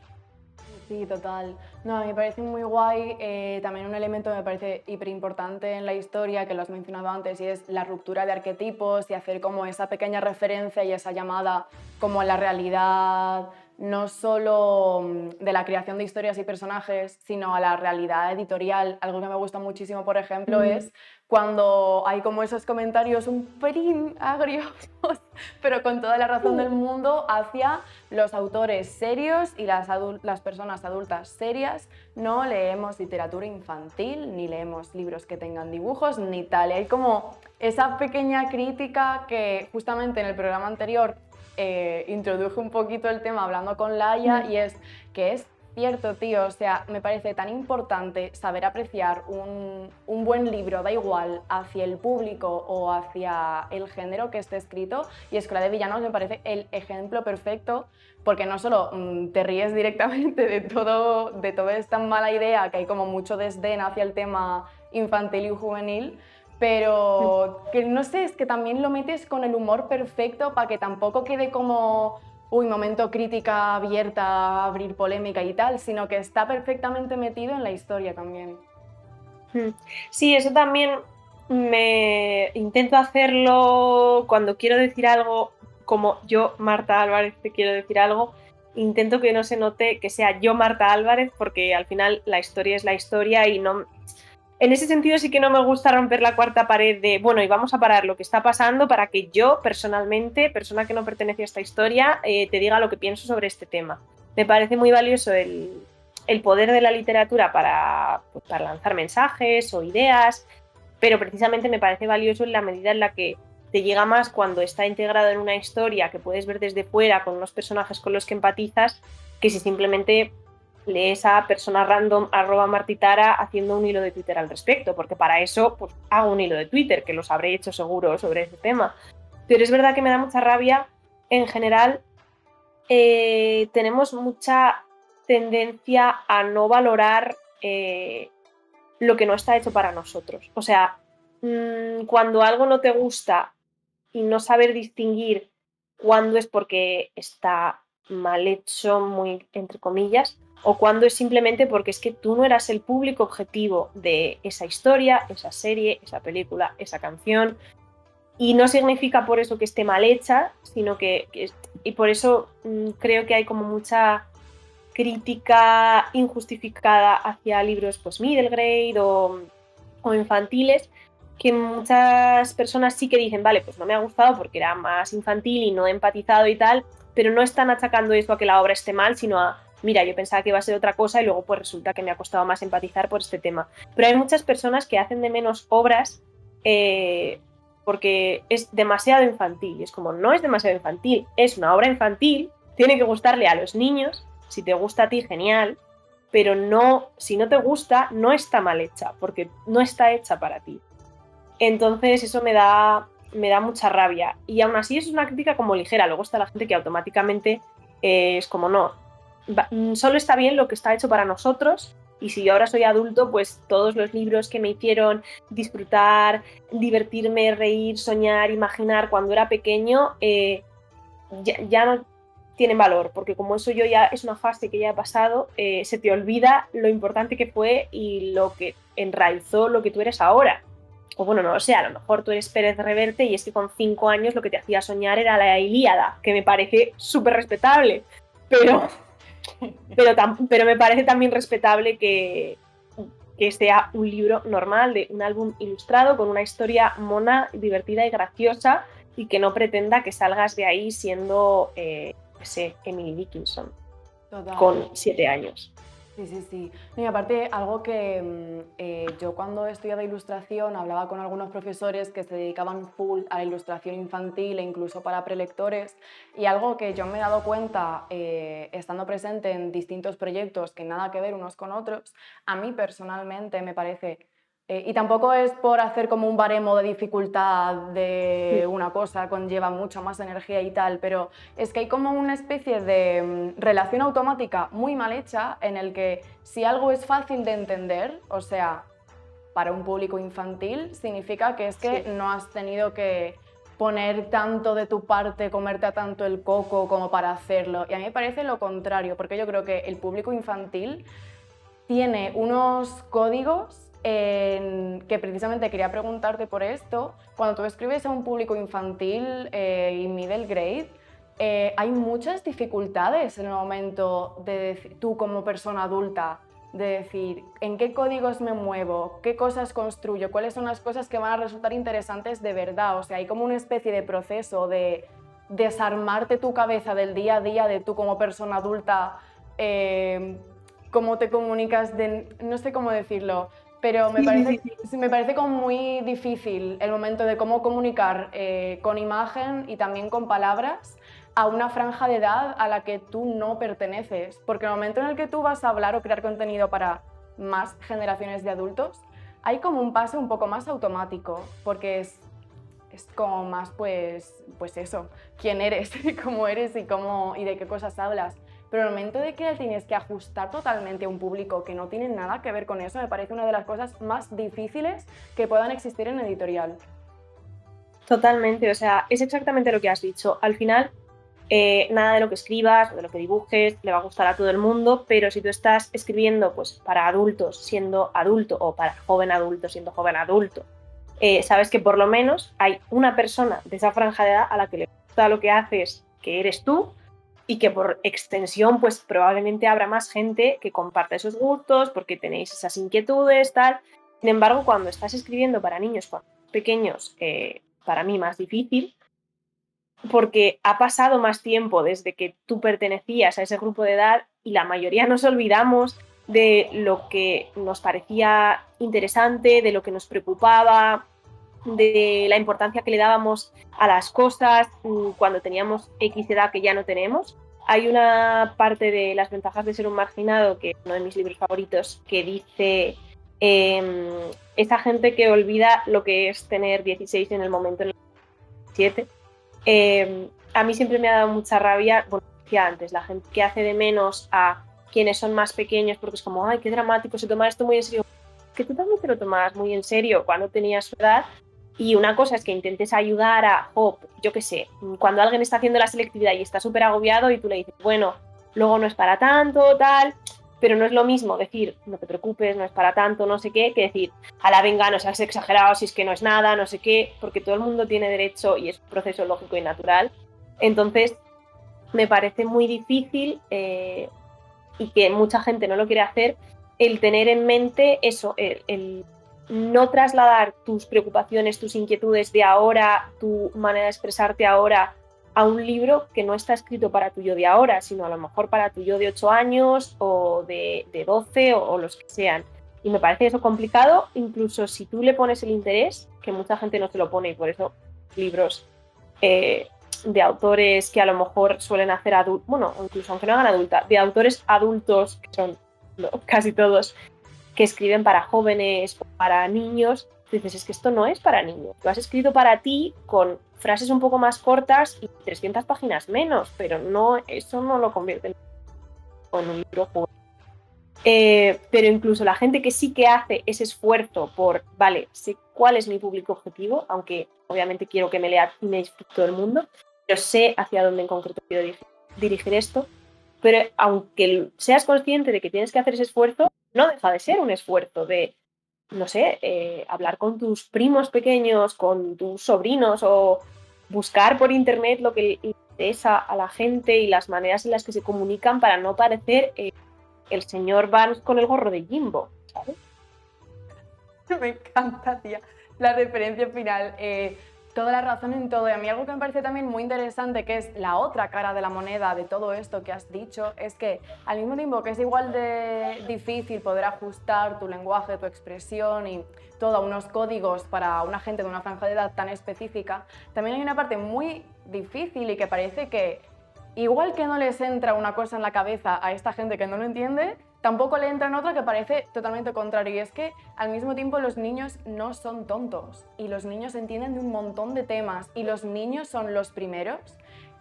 Sí, total. No, a mí me parece muy guay. También un elemento que me parece hiper importante en la historia, que lo has mencionado antes, y es la ruptura de arquetipos y hacer como esa pequeña referencia y esa llamada como a la realidad, no solo de la creación de historias y personajes, sino a la realidad editorial. Algo que me gusta muchísimo, por ejemplo, es cuando hay como esos comentarios un pelín agrios, pero con toda la razón del mundo, hacia los autores serios y las personas adultas serias. No leemos literatura infantil, ni leemos libros que tengan dibujos, ni tal. Y hay como esa pequeña crítica que justamente en el programa anterior introduje un poquito el tema hablando con Laia, y es que es cierto, tío, o sea, me parece tan importante saber apreciar un buen libro, da igual, hacia el público o hacia el género que esté escrito, y Escuela de Villanos me parece el ejemplo perfecto, porque no solo te ríes directamente de toda esta mala idea, que hay como mucho desdén hacia el tema infantil y juvenil, pero que no sé, es que también lo metes con el humor perfecto para que tampoco quede como momento crítica abierta, abrir polémica y tal, sino que está perfectamente metido en la historia también. Sí, eso también me intento hacerlo cuando quiero decir algo, como yo, Marta Álvarez, te quiero decir algo, intento que no se note que sea yo, Marta Álvarez, porque al final la historia es la historia y no... En ese sentido sí que no me gusta romper la cuarta pared de, bueno, y vamos a parar lo que está pasando para que yo, personalmente, persona que no pertenece a esta historia, te diga lo que pienso sobre este tema. Me parece muy valioso el poder de la literatura para lanzar mensajes o ideas, pero precisamente me parece valioso en la medida en la que te llega más cuando está integrado en una historia que puedes ver desde fuera con unos personajes con los que empatizas, que si simplemente lees a persona random @martitara haciendo un hilo de Twitter al respecto, porque para eso pues hago un hilo de Twitter, que los habré hecho seguro sobre ese tema. Pero es verdad que me da mucha rabia. En general, tenemos mucha tendencia a no valorar lo que no está hecho para nosotros. O sea, cuando algo no te gusta y no saber distinguir cuándo es porque está mal hecho, muy entre comillas, o cuándo es simplemente porque es que tú no eras el público objetivo de esa historia, esa serie, esa película, esa canción, y no significa por eso que esté mal hecha, sino y por eso creo que hay como mucha crítica injustificada hacia libros pues middle grade o infantiles, que muchas personas sí que dicen, vale, pues no me ha gustado porque era más infantil y no he empatizado y tal, pero no están achacando eso a que la obra esté mal, sino a, mira, yo pensaba que iba a ser otra cosa y luego pues resulta que me ha costado más empatizar por este tema. Pero hay muchas personas que hacen de menos obras porque es demasiado infantil. Y es como, no es demasiado infantil, es una obra infantil, tiene que gustarle a los niños. Si te gusta a ti, genial, pero no, si no te gusta, no está mal hecha, porque no está hecha para ti. Entonces eso me da mucha rabia. Y aún así es una crítica como ligera. Luego está la gente que automáticamente es como, no, solo está bien lo que está hecho para nosotros. Y si yo ahora soy adulto, pues todos los libros que me hicieron disfrutar, divertirme, reír, soñar, imaginar cuando era pequeño, ya no tienen valor, porque como eso yo ya es una fase que ya ha pasado, se te olvida lo importante que fue y lo que enraizó lo que tú eres ahora. O bueno, no lo sé, a lo mejor tú eres Pérez Reverte y es que con 5 años lo que te hacía soñar era la Ilíada, que me parece súper respetable, pero me parece también respetable que que sea un libro normal, de un álbum ilustrado con una historia mona, divertida y graciosa, y que no pretenda que salgas de ahí siendo, no sé, Emily Dickinson, Total. con 7 años. Sí, sí, sí. No, y aparte, algo que yo cuando estudiaba ilustración hablaba con algunos profesores que se dedicaban full a la ilustración infantil e incluso para prelectores, y algo que yo me he dado cuenta estando presente en distintos proyectos que nada que ver unos con otros, a mí personalmente me parece, y tampoco es por hacer como un baremo de dificultad de una cosa, conlleva mucha más energía y tal, pero es que hay como una especie de relación automática muy mal hecha en el que si algo es fácil de entender, o sea, para un público infantil, significa que es que no has tenido que poner tanto de tu parte, comerte a tanto el coco como para hacerlo. Y a mí me parece lo contrario, porque yo creo que el público infantil tiene unos códigos que precisamente quería preguntarte por esto. Cuando tú escribes a un público infantil y middle grade, hay muchas dificultades en el momento de decir, tú como persona adulta, de decir en qué códigos me muevo, qué cosas construyo, cuáles son las cosas que van a resultar interesantes de verdad. O sea, hay como una especie de proceso de desarmarte tu cabeza del día a día, de tú como persona adulta, cómo te comunicas, no sé cómo decirlo, pero me parece como muy difícil el momento de cómo comunicar con imagen y también con palabras a una franja de edad a la que tú no perteneces, porque el momento en el que tú vas a hablar o crear contenido para más generaciones de adultos, hay como un pase un poco más automático, porque es como más pues eso, quién eres, cómo eres y de qué cosas hablas. Pero el momento de que tienes que ajustar totalmente a un público que no tiene nada que ver con eso, me parece una de las cosas más difíciles que puedan existir en editorial. Totalmente, o sea, es exactamente lo que has dicho. Al final, nada de lo que escribas, de lo que dibujes, le va a gustar a todo el mundo, pero si tú estás escribiendo pues, para adultos siendo adulto o para joven adulto siendo joven adulto, sabes que por lo menos hay una persona de esa franja de edad a la que le gusta lo que haces, que eres tú, y que por extensión pues probablemente habrá más gente que comparta esos gustos porque tenéis esas inquietudes, tal. Sin embargo, cuando estás escribiendo para niños pequeños, para mí más difícil, porque ha pasado más tiempo desde que tú pertenecías a ese grupo de edad y la mayoría nos olvidamos de lo que nos parecía interesante, de lo que nos preocupaba, de la importancia que le dábamos a las cosas cuando teníamos X edad que ya no tenemos. Hay una parte de Las ventajas de ser un marginado, que es uno de mis libros favoritos, que dice esa gente que olvida lo que es tener 16 en el momento en el 17. A mí siempre me ha dado mucha rabia, bueno, decía antes, la gente que hace de menos a quienes son más pequeños porque es como, ay, qué dramático, se toma esto muy en serio. Que tú también te lo tomas muy en serio cuando tenías su edad. Y una cosa es que intentes ayudar a, yo qué sé, cuando alguien está haciendo la selectividad y está súper agobiado y tú le dices, bueno, luego no es para tanto, tal, pero no es lo mismo decir, no te preocupes, no es para tanto, no sé qué, que decir, a la venga, no seas exagerado, si es que no es nada, no sé qué, porque todo el mundo tiene derecho y es un proceso lógico y natural. Entonces, me parece muy difícil y que mucha gente no lo quiere hacer, el tener en mente eso, el no trasladar tus preocupaciones, tus inquietudes de ahora, tu manera de expresarte ahora a un libro que no está escrito para tu yo de ahora, sino a lo mejor para tu yo de 8 años o de 12 o los que sean. Y me parece eso complicado, incluso si tú le pones el interés, que mucha gente no se lo pone y por eso libros de autores que a lo mejor suelen hacer adultos, bueno, incluso aunque no hagan adulta, de autores adultos, que son casi todos, que escriben para jóvenes o para niños, dices, es que esto no es para niños. Lo has escrito para ti con frases un poco más cortas y 300 páginas menos, pero no, eso no lo convierte en un libro juvenil. Pero incluso la gente que sí que hace ese esfuerzo por, vale, sé cuál es mi público objetivo, aunque obviamente quiero que me lea y me disfrute todo el mundo, pero sé hacia dónde en concreto quiero dirigir esto, pero aunque seas consciente de que tienes que hacer ese esfuerzo, no deja de ser un esfuerzo de, no sé, hablar con tus primos pequeños, con tus sobrinos o buscar por internet lo que le interesa a la gente y las maneras en las que se comunican para no parecer el señor Barnes con el gorro de Jimbo, ¿sabes? Me encanta, tía, la referencia final. Toda la razón en todo. Y a mí algo que me parece también muy interesante, que es la otra cara de la moneda de todo esto que has dicho, es que al mismo tiempo que es igual de difícil poder ajustar tu lenguaje, tu expresión y todo a unos códigos para una gente de una franja de edad tan específica, también hay una parte muy difícil y que parece que igual que no les entra una cosa en la cabeza a esta gente que no lo entiende, tampoco le entra en otra que parece totalmente contrario. Y es que al mismo tiempo los niños no son tontos y los niños entienden de un montón de temas y los niños son los primeros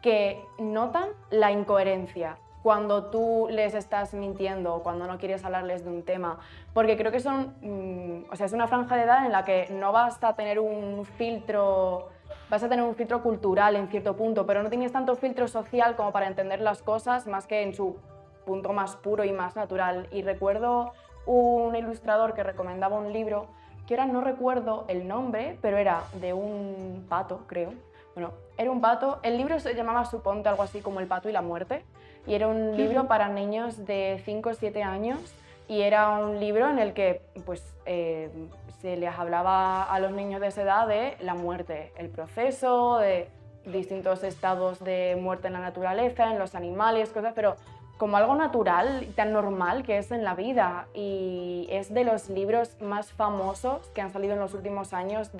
que notan la incoherencia cuando tú les estás mintiendo o cuando no quieres hablarles de un tema, porque creo que o sea, es una franja de edad en la que no vas a tener un filtro. Vas a tener un filtro cultural en cierto punto, pero no tienes tanto filtro social como para entender las cosas más que en su punto más puro y más natural. Y recuerdo un ilustrador que recomendaba un libro, que ahora no recuerdo el nombre, pero era de un pato, creo. Bueno, era un pato. El libro se llamaba, suponte, algo así como El pato y la muerte. Y era un libro para niños de 5 o 7 años. Y era un libro en el que pues, se les hablaba a los niños de esa edad de la muerte, el proceso, de distintos estados de muerte en la naturaleza, en los animales, cosas, pero como algo natural y tan normal que es en la vida. Y es de los libros más famosos que han salido en los últimos años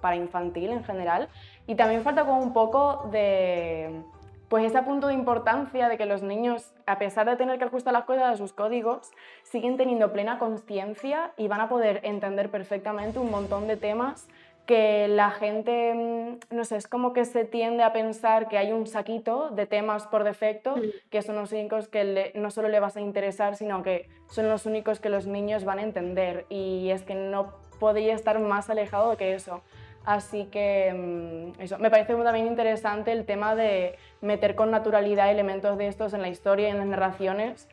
para infantil en general. Y también falta como un poco de pues ese punto de importancia de que los niños, a pesar de tener que ajustar las cosas a sus códigos, siguen teniendo plena conciencia y van a poder entender perfectamente un montón de temas que la gente, no sé, es como que se tiende a pensar que hay un saquito de temas por defecto, que son los únicos que no solo le vas a interesar, sino que son los únicos que los niños van a entender. Y es que no podría estar más alejado de que eso. Así que eso, me parece también interesante el tema de meter con naturalidad elementos de estos en la historia y en las narraciones,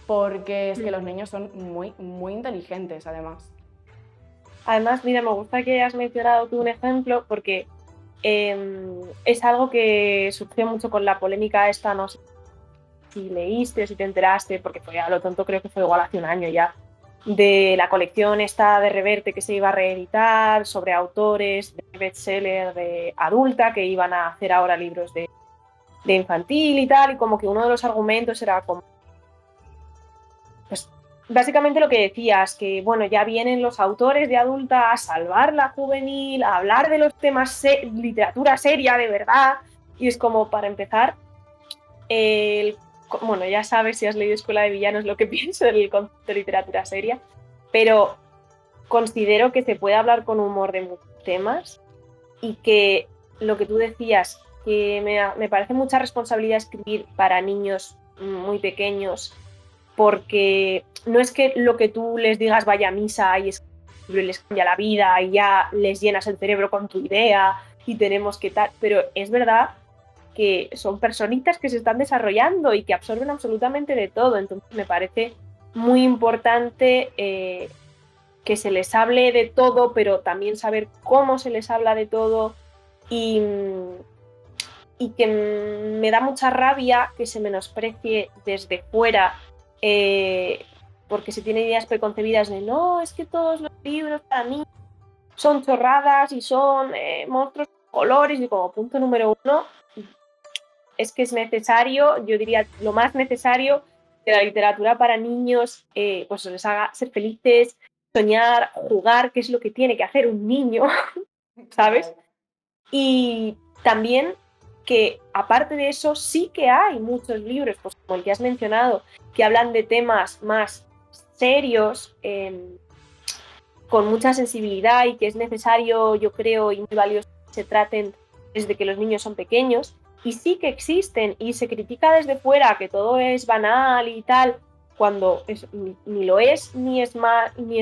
porque es que los niños son muy, muy inteligentes además. Además, mira, me gusta que hayas mencionado tú un ejemplo porque es algo que surgió mucho con la polémica esta, no sé si leíste o si te enteraste, porque fue a lo tonto, creo que fue igual hace un año ya, de la colección esta de Reverte que se iba a reeditar sobre autores de bestseller de adulta que iban a hacer ahora libros de infantil y tal, y como que uno de los argumentos era como, pues básicamente lo que decías, que bueno, ya vienen los autores de adulta a salvar la juvenil, a hablar de los temas literatura seria de verdad, y es como, para empezar, bueno, ya sabes, si has leído Escuela de Villanos, lo que pienso del concepto de literatura seria, pero considero que se puede hablar con humor de muchos temas y que lo que tú decías, que me parece mucha responsabilidad escribir para niños muy pequeños, porque no es que lo que tú les digas vaya a misa y les cambia la vida y ya les llenas el cerebro con tu idea y tenemos que tal, pero es verdad que son personitas que se están desarrollando y que absorben absolutamente de todo. Entonces me parece muy importante que se les hable de todo, pero también saber cómo se les habla de todo y que me da mucha rabia que se menosprecie desde fuera porque se tienen ideas preconcebidas de no, es que todos los libros para niños son chorradas y son monstruos de colores, y como punto número uno es que es necesario, yo diría lo más necesario, que la literatura para niños pues les haga ser felices, soñar, jugar, que es lo que tiene que hacer un niño, ¿sabes? Y también que aparte de eso sí que hay muchos libros, pues como el que has mencionado, que hablan de temas más serios, con mucha sensibilidad y que es necesario, yo creo, y muy valioso que se traten desde que los niños son pequeños. Y sí que existen y se critica desde fuera que todo es banal y tal, cuando ni lo es, ni es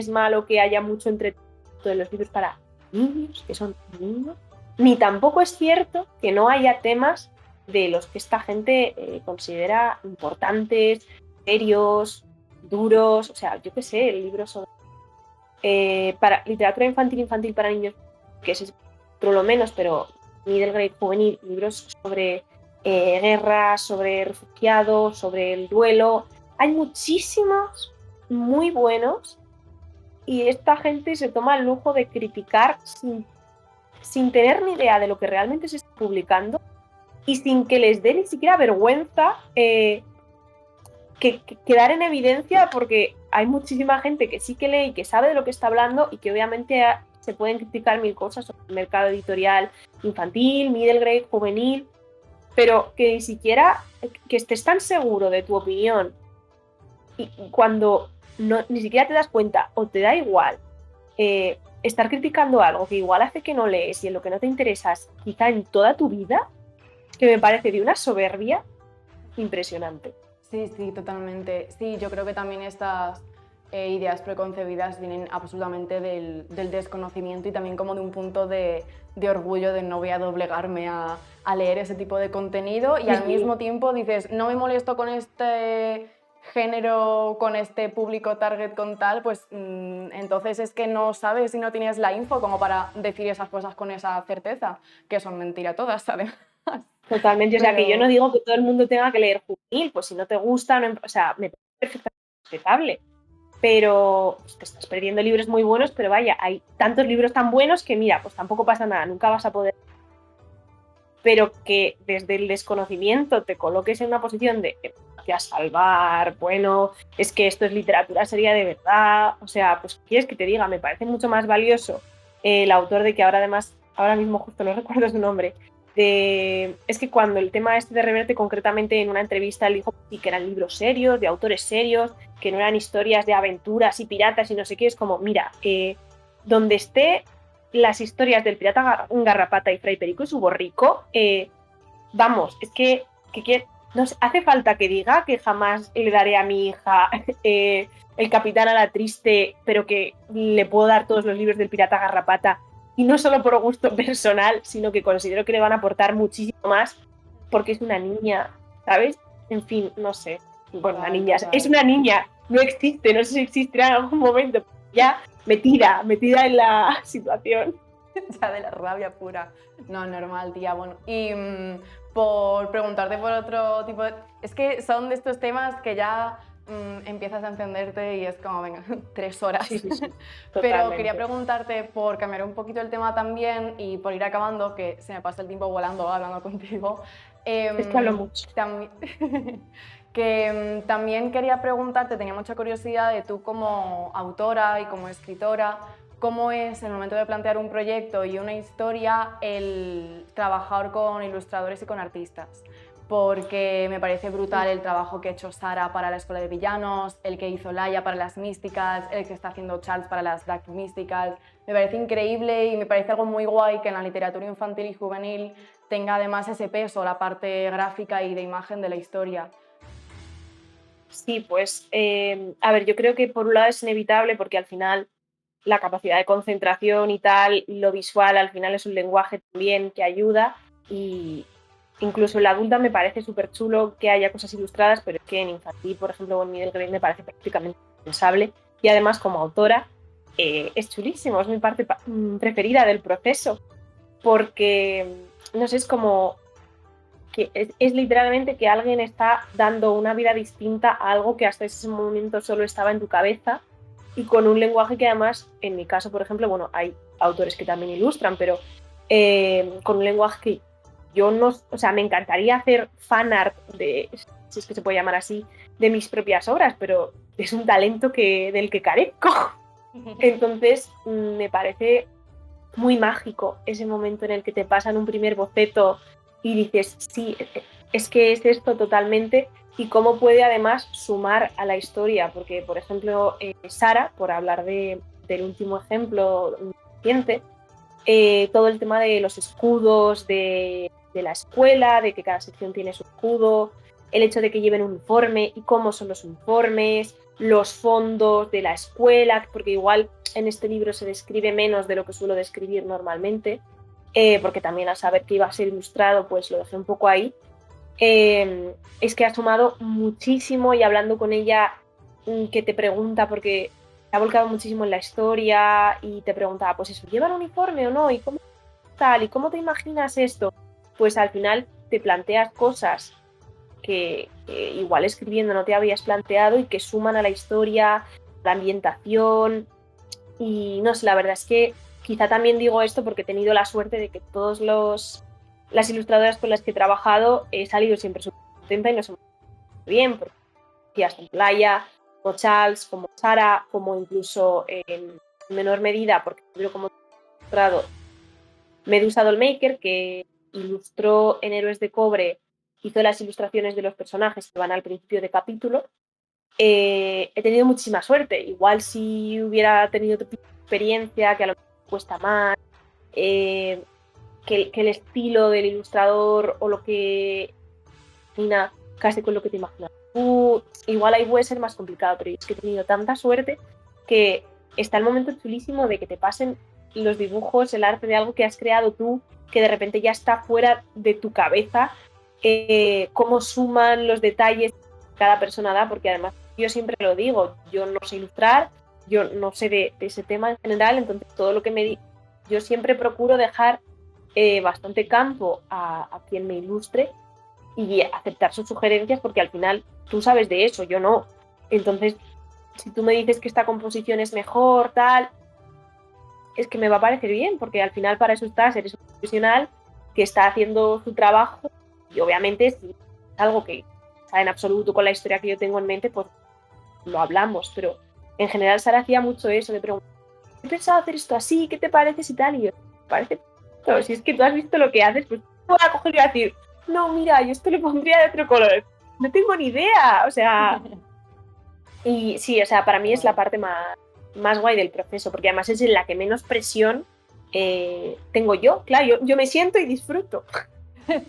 malo que haya mucho entretenimiento en los libros para niños, que son niños, ni tampoco es cierto que no haya temas de los que esta gente considera importantes, serios, duros, o sea, yo qué sé, el libro sobre para literatura infantil para niños, que es por lo menos, pero middle grade juvenil, libros sobre guerra, sobre refugiados, sobre el duelo. Hay muchísimos muy buenos y esta gente se toma el lujo de criticar sin tener ni idea de lo que realmente se está publicando y sin que les dé ni siquiera vergüenza que quedar en evidencia, porque hay muchísima gente que sí que lee y que sabe de lo que está hablando y que obviamente se pueden criticar mil cosas sobre el mercado editorial infantil, middle grade, juvenil, pero que ni siquiera que estés tan seguro de tu opinión y cuando ni siquiera te das cuenta o te da igual estar criticando algo que igual hace que no lees y en lo que no te interesas quizá en toda tu vida, que me parece de una soberbia impresionante. Sí, sí, totalmente. Sí, yo creo que también estas ideas preconcebidas vienen absolutamente del desconocimiento y también como de un punto de orgullo de no voy a doblegarme a leer ese tipo de contenido y al mismo tiempo dices, no me molesto con este género, con este público target con tal, pues entonces es que no sabes y no tienes la info como para decir esas cosas con esa certeza, que son mentira todas, además. Totalmente, o sea, que yo no digo que todo el mundo tenga que leer juvenil, pues si no te gusta, o sea, me parece perfectamente respetable, pero pues, te estás perdiendo libros muy buenos, pero vaya, hay tantos libros tan buenos que mira, pues tampoco pasa nada, nunca vas a poder, pero que desde el desconocimiento te coloques en una posición de a salvar, bueno, es que esto es literatura seria de verdad, o sea, pues quieres que te diga, me parece mucho más valioso el autor de que ahora mismo justo no recuerdo su nombre, es que cuando el tema este de Reverte, concretamente en una entrevista, él dijo que eran libros serios, de autores serios, que no eran historias de aventuras y piratas y no sé qué, es como, mira, donde esté las historias del pirata Garrapata y Fray Perico y su borrico, vamos, es que no sé, hace falta que diga que jamás le daré a mi hija el Capitán a la Triste, pero que le puedo dar todos los libros del pirata Garrapata, y no solo por gusto personal, sino que considero que le van a aportar muchísimo más porque es una niña, ¿sabes? En fin, no sé. Bueno, una niña, es una niña, no existe, no sé si existirá en algún momento, ya metida en la situación. Ya de la rabia pura. No, normal, tía. Bueno, y por preguntarte por otro tipo de... Es que son de estos temas que ya empiezas a encenderte y es como, venga, 3 horas. Sí, Pero quería preguntarte, por cambiar un poquito el tema también y por ir acabando, que se me pasa el tiempo volando hablando contigo. Es que hablo mucho. También quería preguntarte, tenía mucha curiosidad de tú como autora y como escritora, ¿cómo es en el momento de plantear un proyecto y una historia el trabajar con ilustradores y con artistas? Porque me parece brutal el trabajo que ha hecho Sara para la Escuela de Villanos, el que hizo Laia para las Místicas, el que está haciendo Charles para las Dark Místicas. Me parece increíble y me parece algo muy guay que en la literatura infantil y juvenil tenga además ese peso, la parte gráfica y de imagen de la historia. Sí, pues, a ver, yo creo que por un lado es inevitable porque al final la capacidad de concentración y tal, lo visual al final es un lenguaje también que ayuda, y incluso en la adulta me parece súper chulo que haya cosas ilustradas, pero es que en infantil, por ejemplo, o en middle grade me parece prácticamente indispensable, y además como autora es chulísimo, es mi parte preferida del proceso, porque, no sé, es como que es literalmente que alguien está dando una vida distinta a algo que hasta ese momento solo estaba en tu cabeza, y con un lenguaje que además, en mi caso, por ejemplo, bueno, hay autores que también ilustran, pero con un lenguaje que yo no, o sea, me encantaría hacer fanart de, si es que se puede llamar así, de mis propias obras, pero es un talento del que carezco. Entonces, me parece muy mágico ese momento en el que te pasan un primer boceto y dices, sí, es que es esto totalmente, y cómo puede además sumar a la historia, porque, por ejemplo, Sara, por hablar del último ejemplo reciente, todo el tema de los escudos de la escuela, de que cada sección tiene su escudo, el hecho de que lleven un uniforme y cómo son los uniformes, los fondos de la escuela, porque igual en este libro se describe menos de lo que suelo describir normalmente, porque también al saber que iba a ser ilustrado, pues lo dejé un poco ahí. Es que ha sumado muchísimo, y hablando con ella, que te pregunta, porque se ha volcado muchísimo en la historia y te preguntaba, pues eso, ¿llevan uniforme o no? ¿Y cómo tal? ¿Y cómo te imaginas esto? Pues al final te planteas cosas que igual escribiendo no te habías planteado y que suman a la historia, la ambientación, Y no sé, la verdad es que quizá también digo esto porque he tenido la suerte de que las ilustradoras con las que he trabajado he salido siempre súper contenta y nos hemos ido bien, porque en Playa, como Charles, como Sara, como incluso en menor medida, porque yo como ilustrado Medusa Dollmaker, que ilustró en Héroes de Cobre, hizo las ilustraciones de los personajes que van al principio de capítulo. He tenido muchísima suerte. Igual si hubiera tenido otro tipo de experiencia, que a lo mejor cuesta más, que el estilo del ilustrador o lo que imagina casi con lo que te imaginas tú, igual ahí puede ser más complicado, pero es que he tenido tanta suerte que está el momento chulísimo de que te pasen los dibujos, el arte de algo que has creado tú, que de repente ya está fuera de tu cabeza, cómo suman los detalles que cada persona da, porque además yo siempre lo digo, yo no sé ilustrar, yo no sé de ese tema en general, entonces todo lo que me yo siempre procuro dejar bastante campo a quien me ilustre y aceptar sus sugerencias, porque al final tú sabes de eso, yo no. Entonces, si tú me dices que esta composición es mejor, tal, es que me va a parecer bien, porque al final para eso estás, eres un profesional que está haciendo su trabajo y obviamente si es algo que está en absoluto con la historia que yo tengo en mente, pues lo hablamos, pero en general Sara hacía mucho eso de preguntar, he pensado hacer esto así, ¿qué te parece si tal? Y yo, me parece, pero si es que tú has visto lo que haces, pues voy a coger y a decir, no, mira, yo esto le pondría de otro color. No tengo ni idea, o sea. Y sí, o sea, para mí es la parte más guay del proceso, porque además es en la que menos presión tengo yo. Claro, yo me siento y disfruto.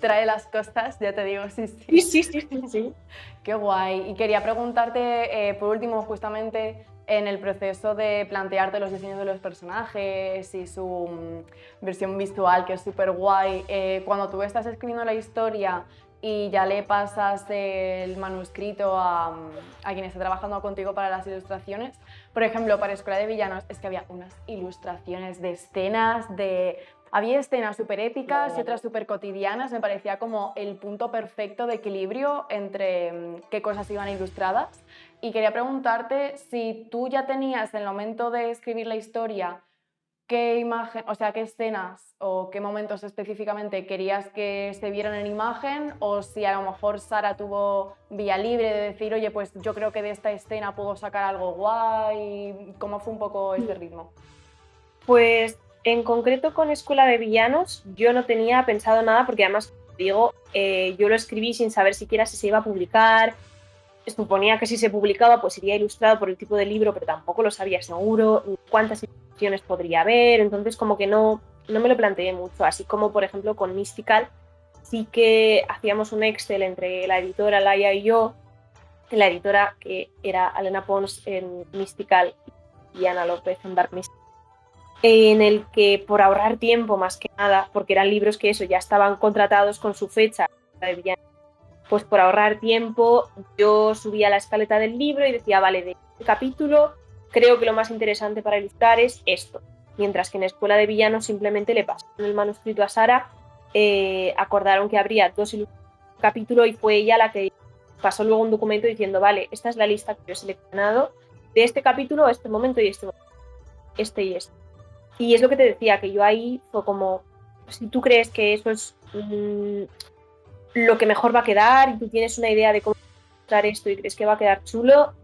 Trae las costas, ya te digo, sí, Sí, sí. sí, sí, sí, sí. Qué guay. Y quería preguntarte, por último, justamente en el proceso de plantearte los diseños de los personajes y su versión visual, que es súper guay, cuando tú estás escribiendo la historia y ya le pasas el manuscrito a quien está trabajando contigo para las ilustraciones, por ejemplo, para Escuela de Villanos, es que había unas ilustraciones de escenas, había escenas súper épicas y otras súper cotidianas, me parecía como el punto perfecto de equilibrio entre qué cosas iban ilustradas. Y quería preguntarte si tú ya tenías en el momento de escribir la historia qué imagen, o sea, qué escenas o qué momentos específicamente querías que se vieran en imagen, o si a lo mejor Sara tuvo vía libre de decir, oye, pues yo creo que de esta escena puedo sacar algo guay. ¿Cómo fue un poco ese ritmo? Pues en concreto con Escuela de Villanos yo no tenía pensado nada, porque además, digo, yo lo escribí sin saber siquiera si se iba a publicar. Suponía que si se publicaba pues iría ilustrado por el tipo de libro, pero tampoco lo sabía seguro, ni cuántas ilustraciones podría haber, entonces como que no me lo planteé mucho, así como por ejemplo con Mystical sí que hacíamos un Excel entre la editora Laia y yo, la editora que era Alena Pons en Mystical y Ana López en Dark Mystical, en el que por ahorrar tiempo más que nada, porque eran libros que eso ya estaban contratados con su fecha de villano, pues por ahorrar tiempo yo subía la escaleta del libro y decía, vale, de este capítulo creo que lo más interesante para ilustrar es esto. Mientras que en Escuela de Villanos simplemente le pasaron el manuscrito a Sara, acordaron que habría 2 ilustraciones por capítulo y fue ella la que pasó luego un documento diciendo, vale, esta es la lista que yo he seleccionado de este capítulo a este momento y este momento, este y este. Y es lo que te decía, que yo ahí fue como, si tú crees que eso es lo que mejor va a quedar y tú tienes una idea de cómo mostrar esto y crees que va a quedar chulo,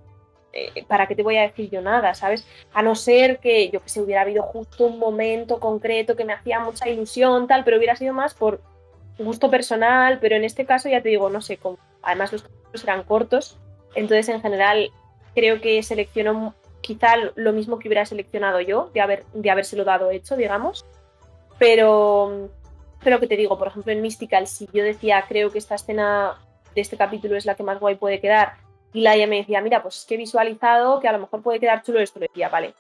¿para qué te voy a decir yo nada, sabes? A no ser que, yo que sé, hubiera habido justo un momento concreto que me hacía mucha ilusión, tal, pero hubiera sido más por gusto personal, pero en este caso ya te digo, no sé, además los capítulos eran cortos, entonces en general creo que seleccionó quizá lo mismo que hubiera seleccionado yo, de habérselo dado hecho, digamos, pero que te digo, por ejemplo, en Mystical, si yo decía, creo que esta escena de este capítulo es la que más guay puede quedar, y Laia me decía, mira, pues es que he visualizado que a lo mejor puede quedar chulo esto, le decía, vale,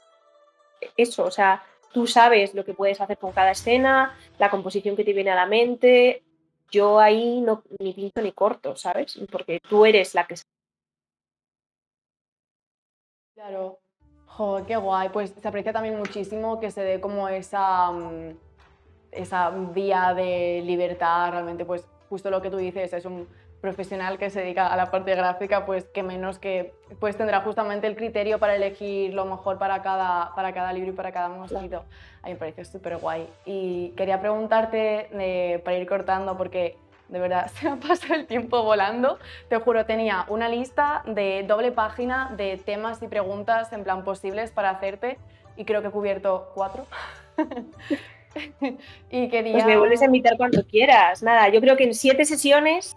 eso, o sea, tú sabes lo que puedes hacer con cada escena, la composición que te viene a la mente, yo ahí no ni pinto ni corto, ¿sabes? Porque tú eres la que... Claro. Jo, qué guay. Pues se aprecia también muchísimo que se dé como esa vía de libertad. Realmente, pues justo lo que tú dices, es un profesional que se dedica a la parte gráfica, pues que menos que pues tendrá justamente el criterio para elegir lo mejor para cada libro y para cada manuscrito. A mí me parece súper guay. Y quería preguntarte, para ir cortando, porque de verdad se me ha pasado el tiempo volando, te juro, tenía una lista de doble página de temas y preguntas en plan posibles para hacerte y creo que he cubierto 4. Y quería... Pues me vuelves a invitar cuando quieras. Nada, yo creo que en 7 sesiones,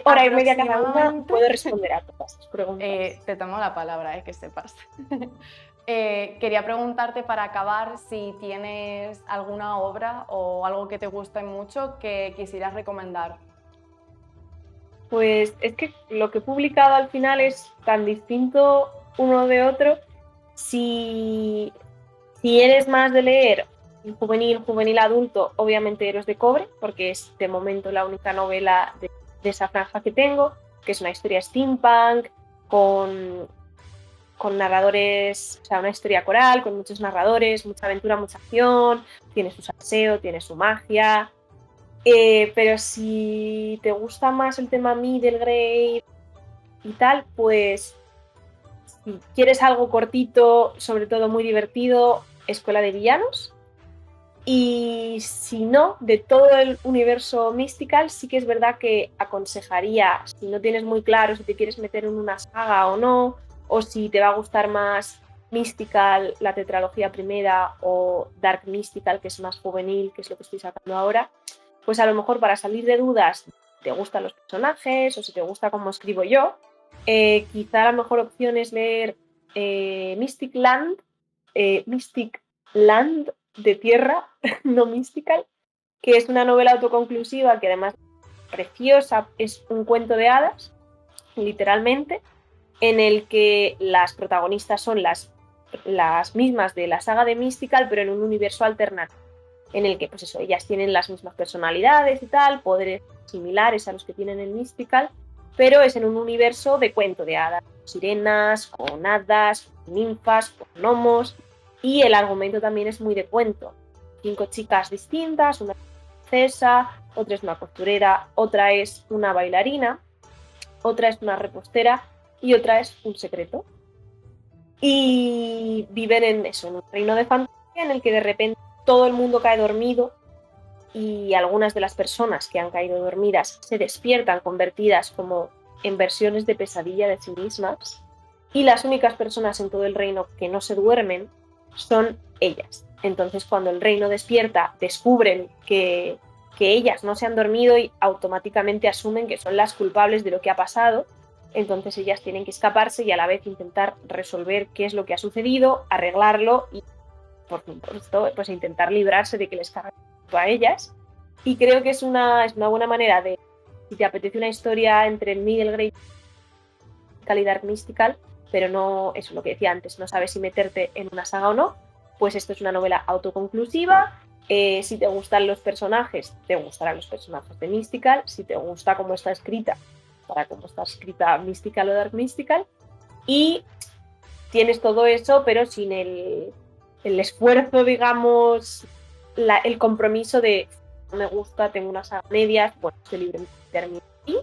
hora y media cada una, puedo responder a todas las preguntas. Te tomo la palabra, que sepas. Quería preguntarte para acabar si tienes alguna obra o algo que te guste mucho que quisieras recomendar. Pues es que lo que he publicado al final es tan distinto uno de otro. Si eres más de leer juvenil adulto, obviamente Héroes de Cobre, porque es de momento la única novela de esa franja que tengo, que es una historia steampunk, con narradores, o sea, una historia coral, con muchos narradores, mucha aventura, mucha acción, tiene su salseo, tiene su magia. Pero si te gusta más el tema middle grade y tal, pues si quieres algo cortito, sobre todo muy divertido, Escuela de Villanos. Y si no, de todo el universo Mystical, sí que es verdad que aconsejaría, si no tienes muy claro si te quieres meter en una saga o no, o si te va a gustar más Mystical, la tetralogía primera, o Dark Mystical, que es más juvenil, que es lo que estoy sacando ahora, pues a lo mejor para salir de dudas, si te gustan los personajes o si te gusta cómo escribo yo, quizá la mejor opción es leer Mystic Land de tierra, no Mystical, que es una novela autoconclusiva que además es preciosa, es un cuento de hadas, literalmente, en el que las protagonistas son las mismas de la saga de Mystical, pero en un universo alternativo, en el que pues eso, ellas tienen las mismas personalidades y tal, poderes similares a los que tienen en Mystical, pero es en un universo de cuento de hadas, con sirenas, con hadas, con ninfas, con gnomos, y el argumento también es muy de cuento. 5 chicas distintas, una es una princesa, otra es una costurera, otra es una bailarina, otra es una repostera y otra es un secreto. Y viven en un reino de fantasía en el que de repente todo el mundo cae dormido y algunas de las personas que han caído dormidas se despiertan convertidas como en versiones de pesadilla de sí mismas, y las únicas personas en todo el reino que no se duermen son ellas. Entonces, cuando el reino despierta, descubren que ellas no se han dormido y automáticamente asumen que son las culpables de lo que ha pasado. Entonces ellas tienen que escaparse y a la vez intentar resolver qué es lo que ha sucedido, arreglarlo y por supuesto pues intentar librarse de que les cargue a ellas. Y creo que es una buena manera de, si te apetece una historia entre el middle grade y Dark Mystical, pero no, eso es lo que decía antes, no sabes si meterte en una saga o no, pues esto es una novela autoconclusiva. Si te gustan los personajes, te gustarán los personajes de Mystical. Si te gusta cómo está escrita, para cómo está escrita Mystical o Dark Mystical. Y tienes todo eso, pero sin el esfuerzo, digamos, el compromiso de no me gusta, tengo unas medias, bueno, este libro termina aquí.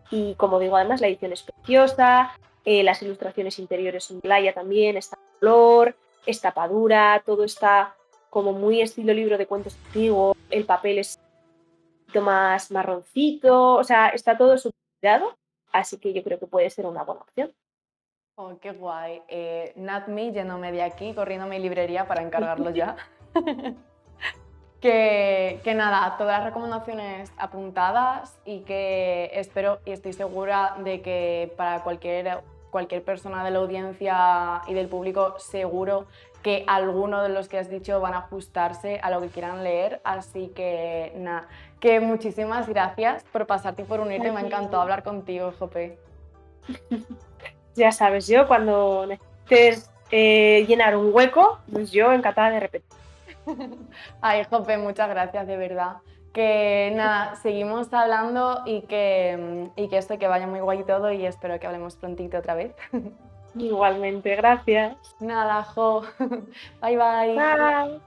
Y como digo, además la edición es preciosa, las ilustraciones interiores son playa también, está color, es tapadura, todo está como muy estilo libro de cuentos antiguo, el papel es un poquito más marroncito, o sea, está todo súper cuidado, así que yo creo que puede ser una buena opción. Oh, qué guay. Not me yéndome de aquí, corriendo a mi librería para encargarlo ya. Que nada, todas las recomendaciones apuntadas y que espero y estoy segura de que para cualquier persona de la audiencia y del público seguro que alguno de los que has dicho van a ajustarse a lo que quieran leer. Así que nada, que muchísimas gracias por pasarte y por unirte. Me ha encantado hablar contigo, Jope. Ya sabes, yo cuando necesites llenar un hueco, pues yo encantada de repetir. Ay, Jope, muchas gracias, de verdad. Que nada, seguimos hablando y que esto que vaya muy guay todo y espero que hablemos prontito otra vez. Igualmente, gracias. Nada, Jo. Bye, bye. Bye.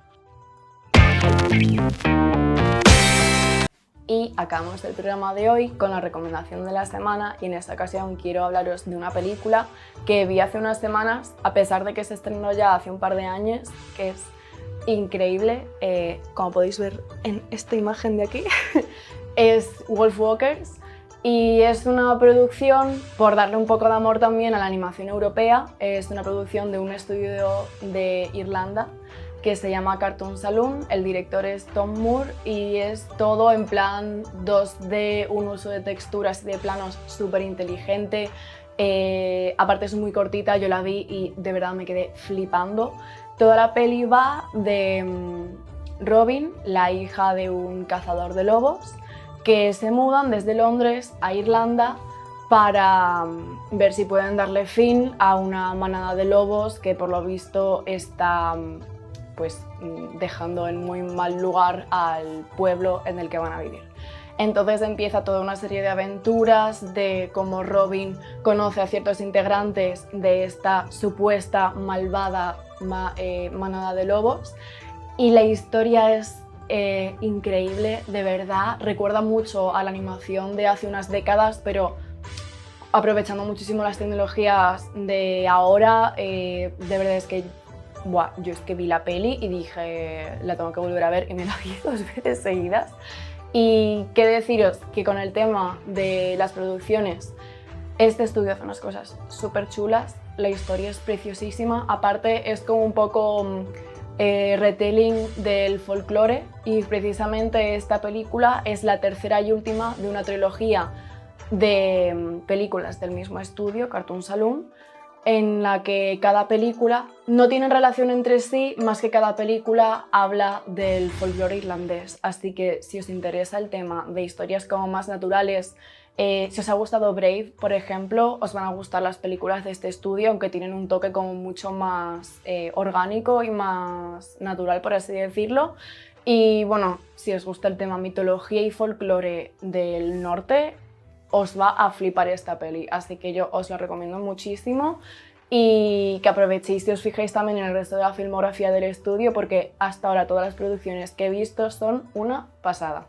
y acabamos el programa de hoy con la recomendación de la semana, y en esta ocasión quiero hablaros de una película que vi hace unas semanas, a pesar de que se estrenó ya hace un par de años, que es increíble, como podéis ver en esta imagen de aquí, es Wolfwalkers, y es una producción, por darle un poco de amor también a la animación europea, es una producción de un estudio de Irlanda que se llama Cartoon Saloon. El director es Tom Moore y es todo en plan 2D, un uso de texturas y de planos súper inteligente. Aparte es muy cortita, yo la vi y de verdad me quedé flipando. Toda la peli va de Robin, la hija de un cazador de lobos, que se mudan desde Londres a Irlanda para ver si pueden darle fin a una manada de lobos que por lo visto está pues dejando en muy mal lugar al pueblo en el que van a vivir. Entonces empieza toda una serie de aventuras de cómo Robin conoce a ciertos integrantes de esta supuesta malvada manada de lobos, y la historia es increíble, de verdad. Recuerda mucho a la animación de hace unas décadas, pero aprovechando muchísimo las tecnologías de ahora. De verdad es que yo es que vi la peli y dije, la tengo que volver a ver, y me la vi 2 veces seguidas. Y qué deciros que con el tema de las producciones, este estudio hace unas cosas súper chulas, la historia es preciosísima, aparte es como un poco retelling del folclore, y precisamente esta película es la tercera y última de una trilogía de películas del mismo estudio, Cartoon Saloon, en la que cada película no tiene relación entre sí, más que cada película habla del folclore irlandés. Así que si os interesa el tema de historias como más naturales, si os ha gustado Brave, por ejemplo, os van a gustar las películas de este estudio, aunque tienen un toque como mucho más orgánico y más natural, por así decirlo. Y bueno, si os gusta el tema mitología y folclore del norte, os va a flipar esta peli, así que yo os la recomiendo muchísimo, y que aprovechéis y os fijéis también en el resto de la filmografía del estudio, porque hasta ahora todas las producciones que he visto son una pasada.